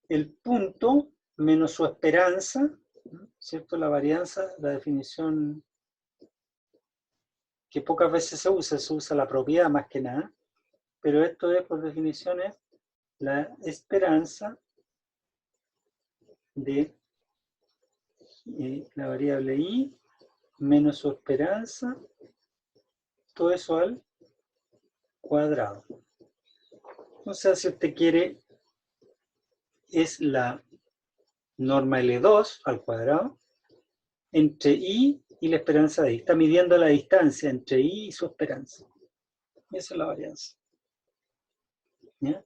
el punto menos su esperanza, ¿cierto? La varianza, la definición que pocas veces se usa la propiedad más que nada, pero esto es por definición es la esperanza de la variable i menos su esperanza, todo eso al cuadrado. Entonces, si usted quiere, es la norma L2 al cuadrado entre i y la esperanza de i. Está midiendo la distancia entre i y su esperanza. Esa es la varianza. ¿Ya?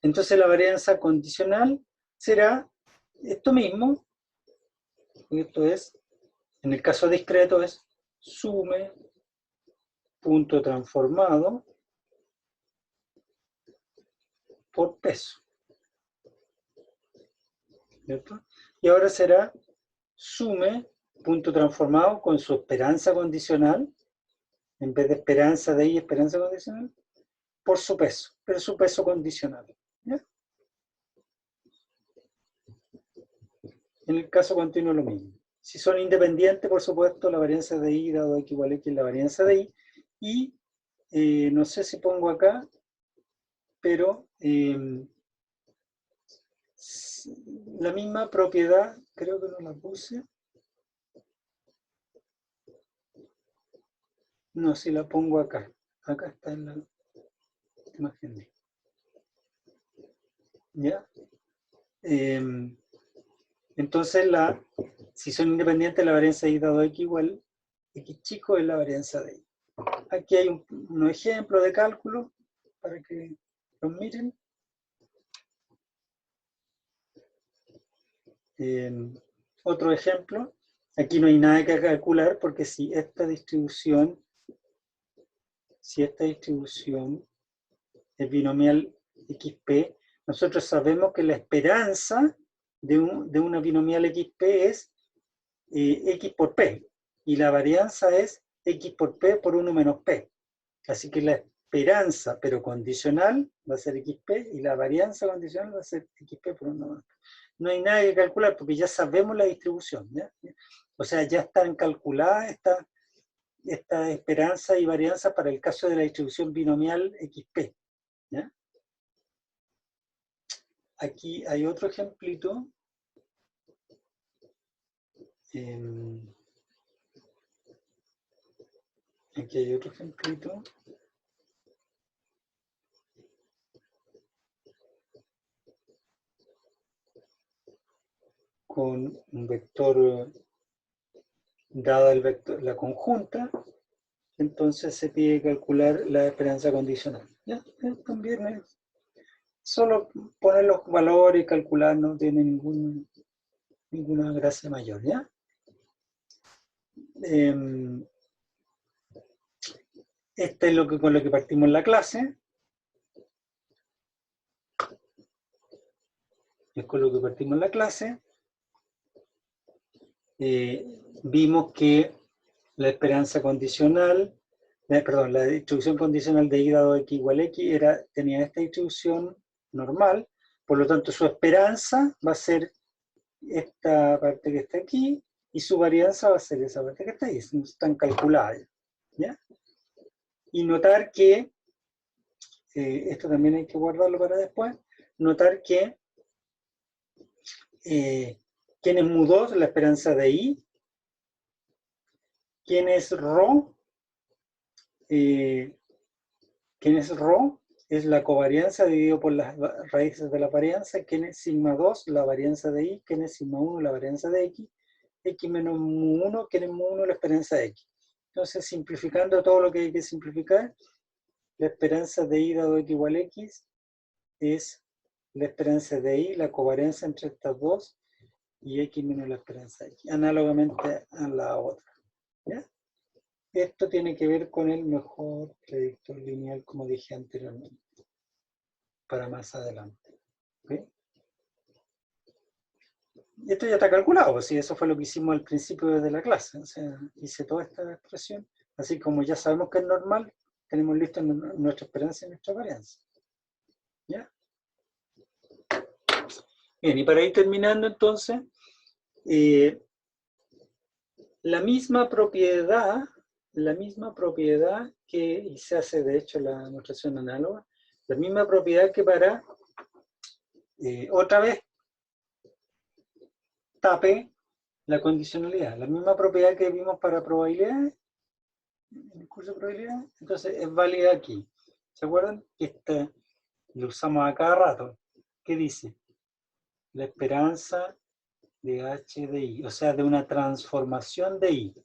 Entonces la varianza condicional será esto mismo. Esto es, en el caso discreto, es sume punto transformado por peso. ¿Cierto? Y ahora será sume punto transformado con su esperanza condicional, en vez de esperanza de i, esperanza condicional, por su peso, pero su peso condicional. ¿Ya? En el caso continuo lo mismo. Si son independientes, por supuesto, la varianza de i dado x igual a x es la varianza de i. Y no sé si pongo acá, pero la misma propiedad, creo que no la puse. No, si la pongo acá. Acá está en la imagen. ¿Ya? Entonces, si son independientes, la varianza de i dado x igual, x chico es la varianza de i. Aquí hay unos ejemplos de cálculo para que los miren. Otro ejemplo, aquí no hay nada que calcular porque si esta distribución es binomial XP, nosotros sabemos que la esperanza de una binomial XP es X por P, y la varianza es X por P por 1 menos P. Así que la esperanza, pero condicional, va a ser XP, y la varianza condicional va a ser XP por 1 menos P. No hay nada que calcular porque ya sabemos la distribución, ¿ya? O sea, ya están calculadas esta esperanza y varianza para el caso de la distribución binomial XP. ¿Ya? Aquí hay otro ejemplito. Aquí hay otro ejemplito. Con un vector, dada el vector, la conjunta, entonces se pide calcular la esperanza condicional. ¿Ya? También es solo poner los valores y calcular, no tiene ninguna gracia mayor, ¿ya? Este es con lo que partimos en la clase. Es con lo que partimos en la clase. Vimos que la esperanza condicional, la distribución condicional de y dado x igual a x tenía esta distribución normal, por lo tanto su esperanza va a ser esta parte que está aquí, y su varianza va a ser esa parte que está ahí, están calculadas. ¿Ya? Y notar que, esto también hay que guardarlo para después, notar que ¿quién es mu2? La esperanza de i, ¿Quién es ρ? ¿Quién es ρ? Es la covarianza dividido por las raíces de la varianza. ¿Quién es sigma 2? La varianza de i. ¿Quién es sigma 1? La varianza de x. X menos mu 1. ¿Quién es mu 1? La esperanza de x. Entonces, simplificando todo lo que hay que simplificar, la esperanza de i dado x igual a x es la esperanza de i, la covarianza entre estas dos, y x menos la esperanza de x, análogamente a la otra. ¿Ya? Esto tiene que ver con el mejor predictor lineal, como dije anteriormente, para más adelante. ¿Okay? Y esto ya está calculado, pues sí, eso fue lo que hicimos al principio de la clase. O sea, hice toda esta expresión. Así como ya sabemos que es normal, tenemos listo nuestra esperanza y nuestra varianza. ¿Ya? Bien, y para ir terminando entonces, la misma propiedad que, y se hace de hecho la demostración análoga, la misma propiedad que para, otra vez, tape la condicionalidad, la misma propiedad que vimos para probabilidades, en el curso de probabilidades, entonces es válida aquí. ¿Se acuerdan? Esta lo usamos a cada rato. ¿Qué dice? La esperanza de h de i, o sea, de una transformación de i.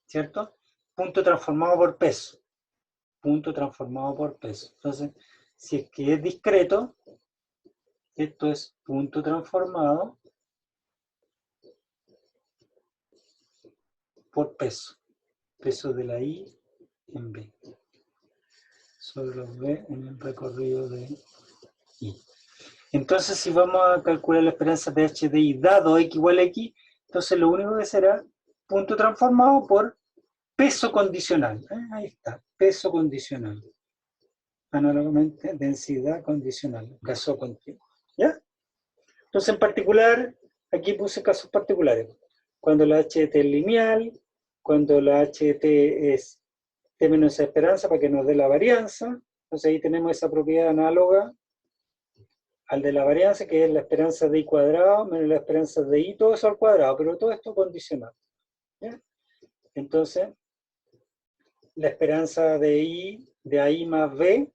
¿Cierto? Punto transformado por peso. Punto transformado por peso. Entonces, si es que es discreto, esto es punto transformado por peso. Peso de la i en b. Sobre los b en el recorrido de i. Entonces, si vamos a calcular la esperanza de h de i dado x igual a x, entonces lo único que será punto transformado por peso condicional. Ahí está, peso condicional. Análogamente, densidad condicional, caso continuo. ¿Ya? Entonces, en particular, aquí puse casos particulares. Cuando la HT es lineal, cuando la HT es T menos esperanza para que nos dé la varianza. Entonces ahí tenemos esa propiedad análoga al de la varianza, que es la esperanza de i cuadrado menos la esperanza de i, todo eso al cuadrado, pero todo esto condicional. ¿Ya? Entonces, la esperanza de i, de AI más b,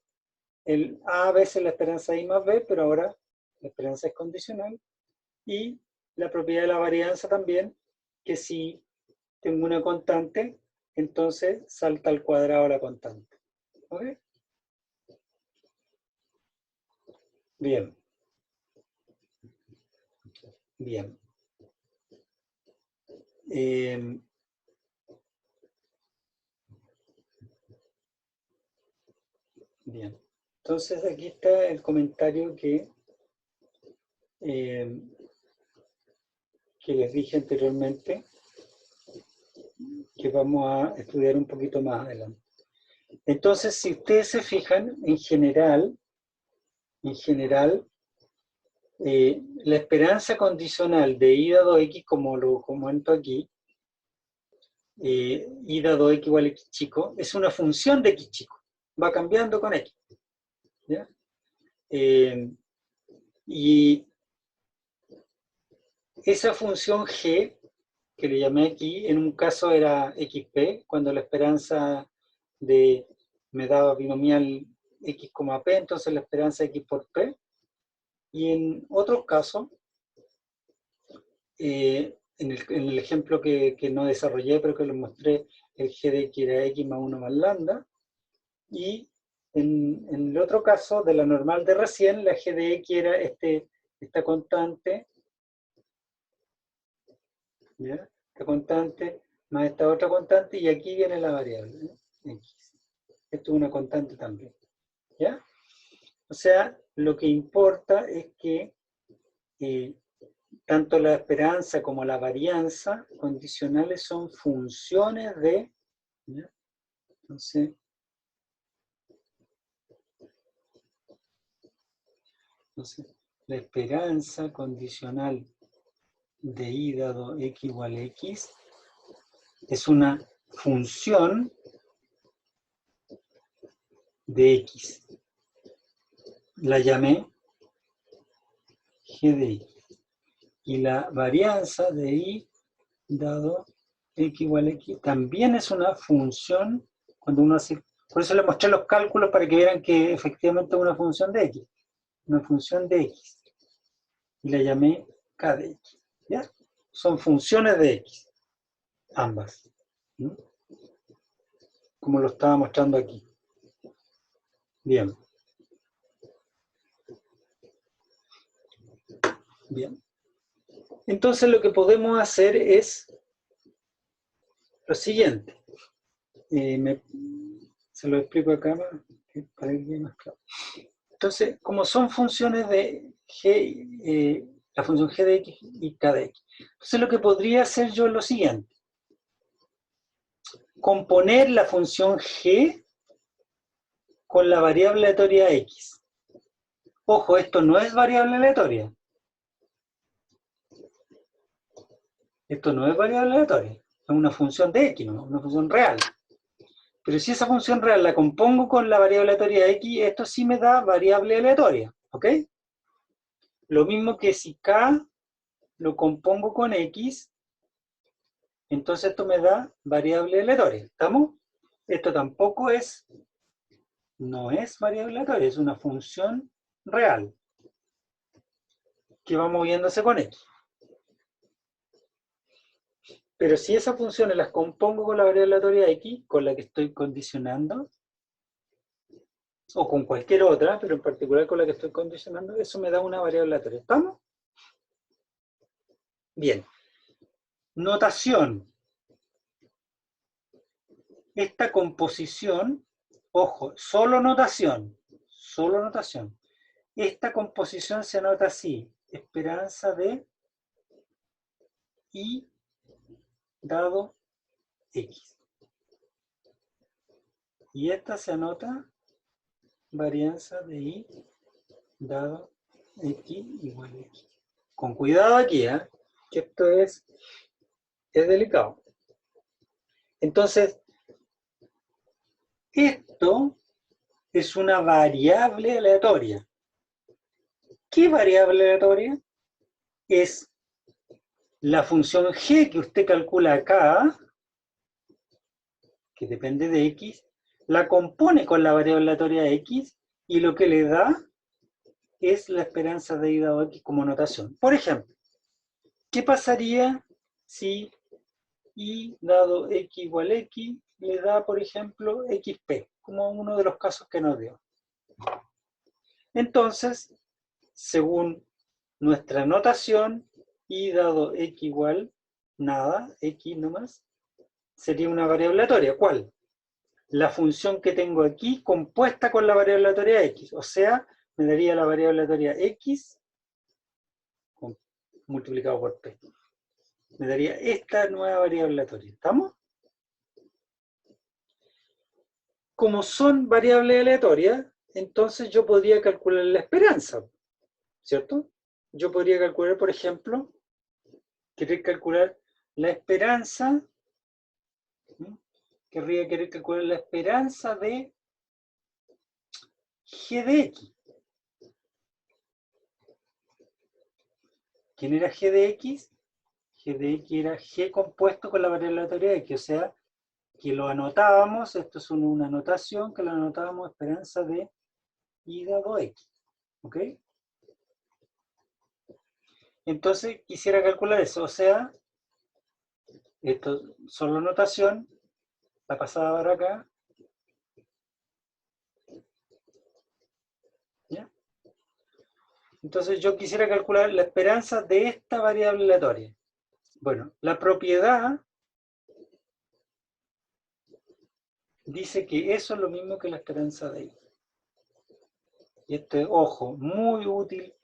el a veces la esperanza de i más b, pero ahora la esperanza es condicional. Y la propiedad de la varianza también, que si tengo una constante, entonces salta al cuadrado la constante. ¿Ok? Bien. Bien. Bien. Entonces aquí está el comentario que les dije anteriormente, que vamos a estudiar un poquito más adelante. Entonces, si ustedes se fijan, en general, la esperanza condicional de i dado x, como lo comento aquí, i dado x igual a x chico, es una función de x chico, va cambiando con x. ¿Ya? Y esa función g, que le llamé aquí, en un caso era xp, cuando la esperanza de me daba binomial x, p, entonces la esperanza x por p. Y en otros casos, en el ejemplo que no desarrollé, pero que les mostré, el g de x era x más 1 más lambda. Y en el otro caso, de la normal de recién, la g de x era esta constante, ¿ya? Esta constante más esta otra constante, y aquí viene la variable, x. Esto es una constante también. ¿Ya? O sea, lo que importa es que tanto la esperanza como la varianza condicionales son funciones de... ¿ya? Entonces, la esperanza condicional de i dado x igual a x es una función de x. La llamé g de i. Y la varianza de i dado x igual a x, también es una función cuando uno hace... Por eso les mostré los cálculos para que vieran que efectivamente es una función de x. Una función de x. Y la llamé k de x. ¿Ya? Son funciones de x. Ambas. ¿Mm? Como lo estaba mostrando aquí. Bien. Bien. Entonces lo que podemos hacer es lo siguiente. Se lo explico acá para que quede más claro. Entonces, como son funciones de g, la función g de x y k de x, entonces lo que podría hacer yo es lo siguiente. Componer la función g con la variable aleatoria x. Ojo, esto no es variable aleatoria. Esto no es variable aleatoria. Es una función de x, ¿no? Una función real. Pero si esa función real la compongo con la variable aleatoria x, esto sí me da variable aleatoria. ¿Ok? Lo mismo que si k lo compongo con x, entonces esto me da variable aleatoria. ¿Estamos? Esto tampoco es, no es variable aleatoria, es una función real que va moviéndose con x. Pero si esas funciones las compongo con la variable aleatoria x, con la que estoy condicionando, o con cualquier otra, pero en particular con la que estoy condicionando, eso me da una variable aleatoria. ¿Estamos? Bien. Notación. Esta composición, ojo, solo notación. Esta composición se anota así, esperanza de y dado x. Y esta se anota varianza de y dado x igual a x. Con cuidado aquí, que esto es delicado. Entonces, esto es una variable aleatoria. ¿Qué variable aleatoria? Es la función g que usted calcula acá, que depende de x, la compone con la variable aleatoria x y lo que le da es la esperanza de y dado x como notación. Por ejemplo, ¿qué pasaría si y dado x igual a x le da, por ejemplo, xp, como uno de los casos que nos dio? Entonces, según nuestra notación, y dado x igual nada, x nomás, sería una variable aleatoria. ¿Cuál? La función que tengo aquí compuesta con la variable aleatoria x. O sea, me daría la variable aleatoria x multiplicado por p. Me daría esta nueva variable aleatoria. ¿Estamos? Como son variables aleatorias, entonces yo podría calcular la esperanza, ¿cierto? Yo podría calcular, por ejemplo, querer calcular la esperanza, querer calcular la esperanza de g de x. ¿Quién era g de x? G de x era g compuesto con la variable aleatoria x, o sea, que lo anotábamos, esto es una anotación, que lo anotábamos esperanza de y dado x, ¿ok? Entonces quisiera calcular eso, o sea, esto solo notación, la pasada para acá, ¿ya? Entonces yo quisiera calcular la esperanza de esta variable aleatoria. Bueno, la propiedad dice que eso es lo mismo que la esperanza de y. Y este, ojo, muy útil,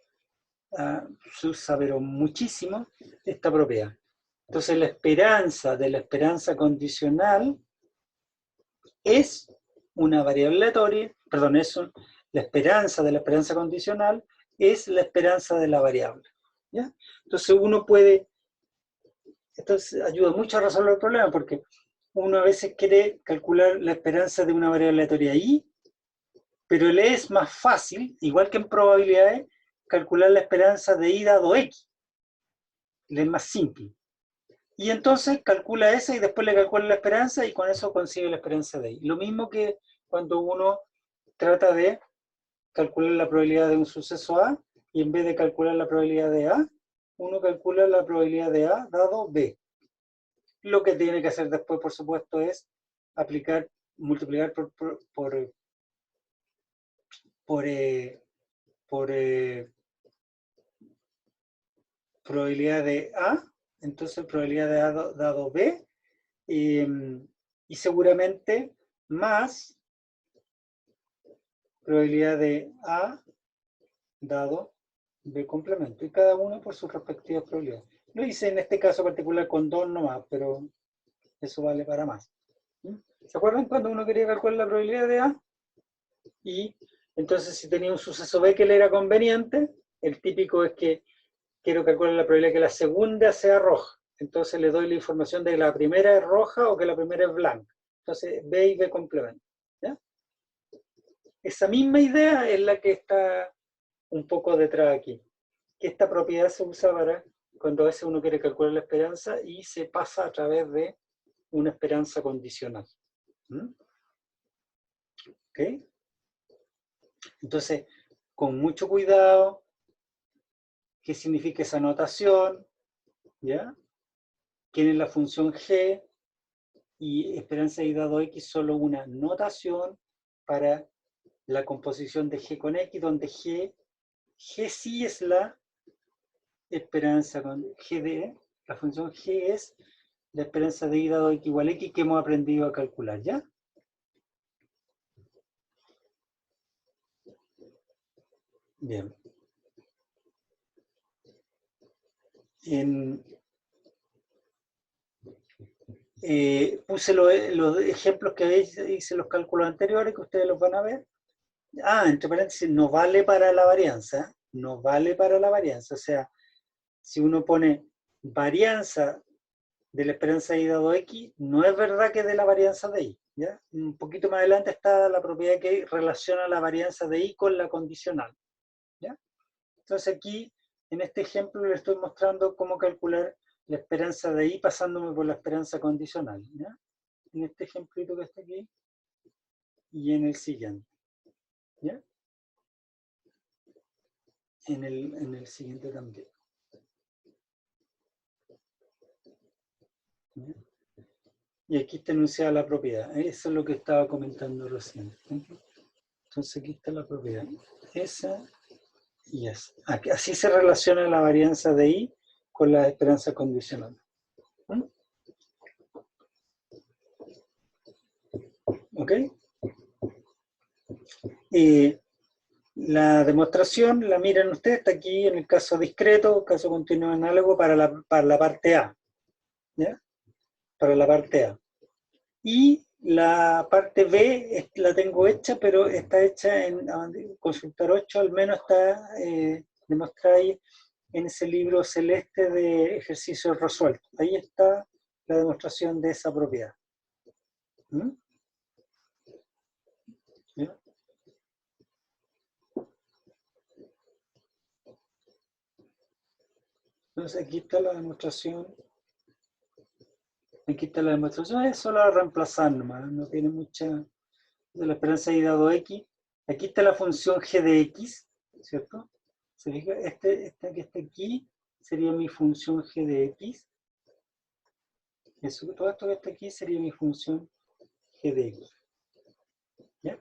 se usa pero muchísimo esta propiedad. Entonces la esperanza de la esperanza condicional es una variable aleatoria, perdón, la esperanza de la esperanza condicional es la esperanza de la variable. ¿Ya? Entonces uno puede, esto ayuda mucho a resolver el problema porque uno a veces quiere calcular la esperanza de una variable aleatoria y, pero le es más fácil, igual que en probabilidades, calcular la esperanza de y dado x. Le es más simple. Y entonces calcula esa y después le calcula la esperanza y con eso consigue la esperanza de I. Lo mismo que cuando uno trata de calcular la probabilidad de un suceso A y en vez de calcular la probabilidad de A, uno calcula la probabilidad de A dado B. Lo que tiene que hacer después, por supuesto, es aplicar, multiplicar por probabilidad de A, entonces probabilidad de A dado B, y seguramente más probabilidad de A dado B complemento, y cada uno por sus respectivas probabilidades. Lo hice en este caso particular con 2 nomás, pero eso vale para más. ¿Se acuerdan cuando uno quería calcular la probabilidad de A? Y entonces si tenía un suceso B que le era conveniente, el típico es que quiero calcular la probabilidad de que la segunda sea roja. Entonces le doy la información de que la primera es roja o que la primera es blanca. Entonces B y B complementan. ¿Ya? Esa misma idea es la que está un poco detrás aquí. Que esta propiedad se usa para cuando a veces uno quiere calcular la esperanza y se pasa a través de una esperanza condicional. ¿Ok? Entonces, con mucho cuidado, ¿qué significa esa notación? ¿Ya? ¿Quién es la función g? Y esperanza y dado x solo una notación para la composición de g con x, donde g sí es la esperanza con g de, la función g es la esperanza de y dado x igual a x que hemos aprendido a calcular, ¿ya? Bien. Puse los ejemplos que hice los cálculos anteriores, que ustedes los van a ver. Entre paréntesis, no vale para la varianza, no vale para la varianza. O sea, si uno pone varianza de la esperanza de y dado x, no es verdad que es de la varianza de y. ¿Ya? Un poquito más adelante está la propiedad que relaciona la varianza de y con la condicional. ¿Ya? Entonces aquí, en este ejemplo, le estoy mostrando cómo calcular la esperanza de y pasándome por la esperanza condicional. ¿Ya? En este ejemplito que está aquí y en el siguiente. ¿Ya? En el siguiente también. ¿Ya? Y aquí está enunciada la propiedad. Eso es lo que estaba comentando recién. Entonces aquí está la propiedad. Esa y esa. Así se relaciona la varianza de I con la esperanza condicional. ¿Ok? Y la demostración la miran ustedes, está aquí en el caso discreto, caso continuo análogo para la parte A. ¿Ya? Para la parte A. Y la parte B la tengo hecha, pero está hecha en consultar 8, al menos está demostrada ahí en ese libro celeste de ejercicios resueltos. Ahí está la demostración de esa propiedad. ¿Mm? ¿Ya? Entonces aquí está la demostración. Aquí está la demostración, es solo reemplazar nomás, no tiene mucha. De la esperanza de dado x. Aquí está la función g de x, ¿cierto? ¿Se fija? Este que está aquí sería mi función g de x. Eso, todo esto que está aquí sería mi función g de x. ¿Ya?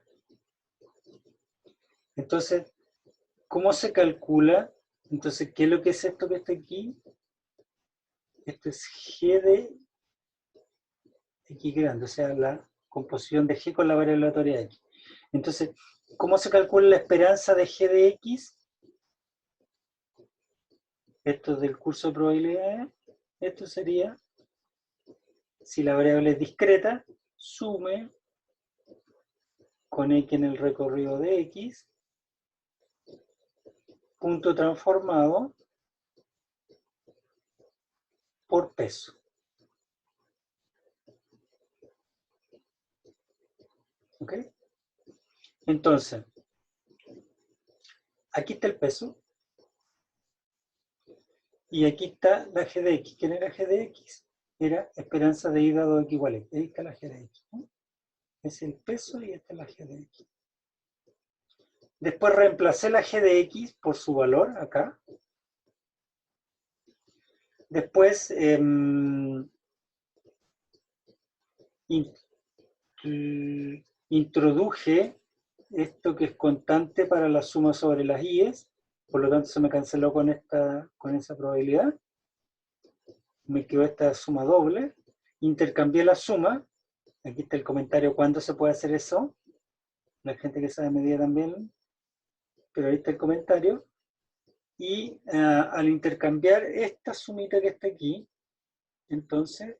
Entonces, ¿cómo se calcula? Entonces, ¿qué es lo que es esto que está aquí? Esto es g de x grande, o sea, la composición de g con la variable aleatoria x. Entonces, ¿cómo se calcula la esperanza de g de x? Esto es del curso de probabilidades. Esto sería, si la variable es discreta, sume con x en el recorrido de x, punto transformado por peso. ¿Ok? Entonces, aquí está el peso y aquí está la g de x. ¿Quién es la g de x? era esperanza de ida 2x igual a X. Ahí está la G de X, ¿no? Es el peso y esta es la G de X. Después reemplacé la G de X por su valor acá. Después introduje esto que es constante para la suma sobre las i's, por lo tanto se me canceló con esa probabilidad. Me quedó esta suma doble. Intercambié la suma. Aquí está el comentario cuándo se puede hacer eso. La gente que sabe medida también. Pero ahí está el comentario. Y al intercambiar esta sumita que está aquí, entonces,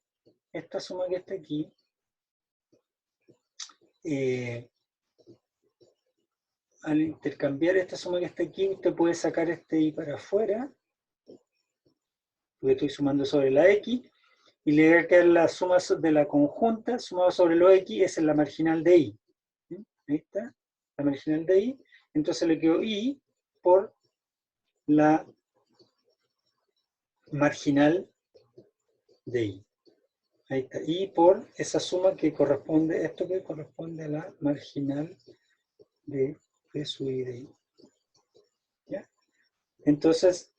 esta suma que está aquí, al intercambiar esta suma que está aquí, usted puede sacar este y para afuera, porque estoy sumando sobre la X, y le va a quedar la suma de la conjunta, sumado sobre lo X, esa es la marginal de Y. ¿Sí? Ahí está, la marginal de Y. Entonces le quedó Y por la marginal de Y. Ahí está. Y por esa suma que corresponde, esto que corresponde a la marginal de P sub I de I. ¿Ya? Entonces,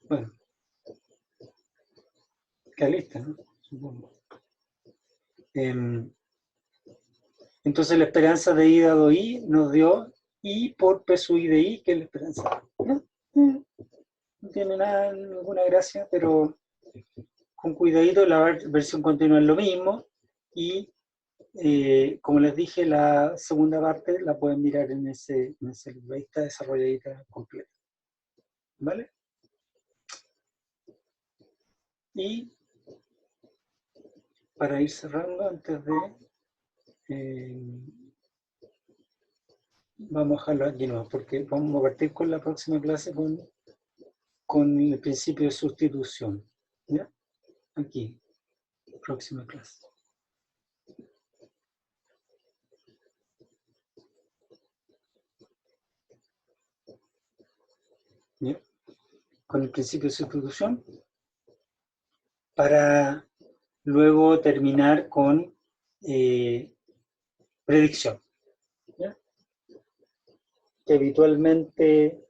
bueno, queda lista, ¿no? Supongo. Entonces la esperanza de I dado I nos dio I por P sub I de I, que es la esperanza. No tiene nada, ninguna gracia, pero con cuidadito la versión continua es lo mismo. Y como les dije, la segunda parte la pueden mirar en ese libro. Ahí está desarrolladita completa. ¿Vale? Y para ir cerrando, antes de... vamos a dejarlo aquí nomás, porque vamos a partir con la próxima clase con el principio de sustitución. ¿Ya? Aquí, próxima clase. ¿Ya? Con el principio de sustitución, para luego terminar con predicción. ¿Ya? Que habitualmente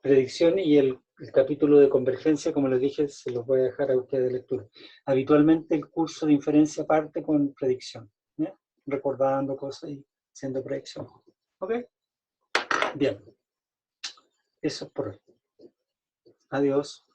predicción y el capítulo de convergencia, como les dije, se los voy a dejar a ustedes de lectura. Habitualmente el curso de inferencia parte con predicción, ¿ya? Recordando cosas y haciendo predicción. ¿Ok? Bien. Eso es por hoy. Adiós.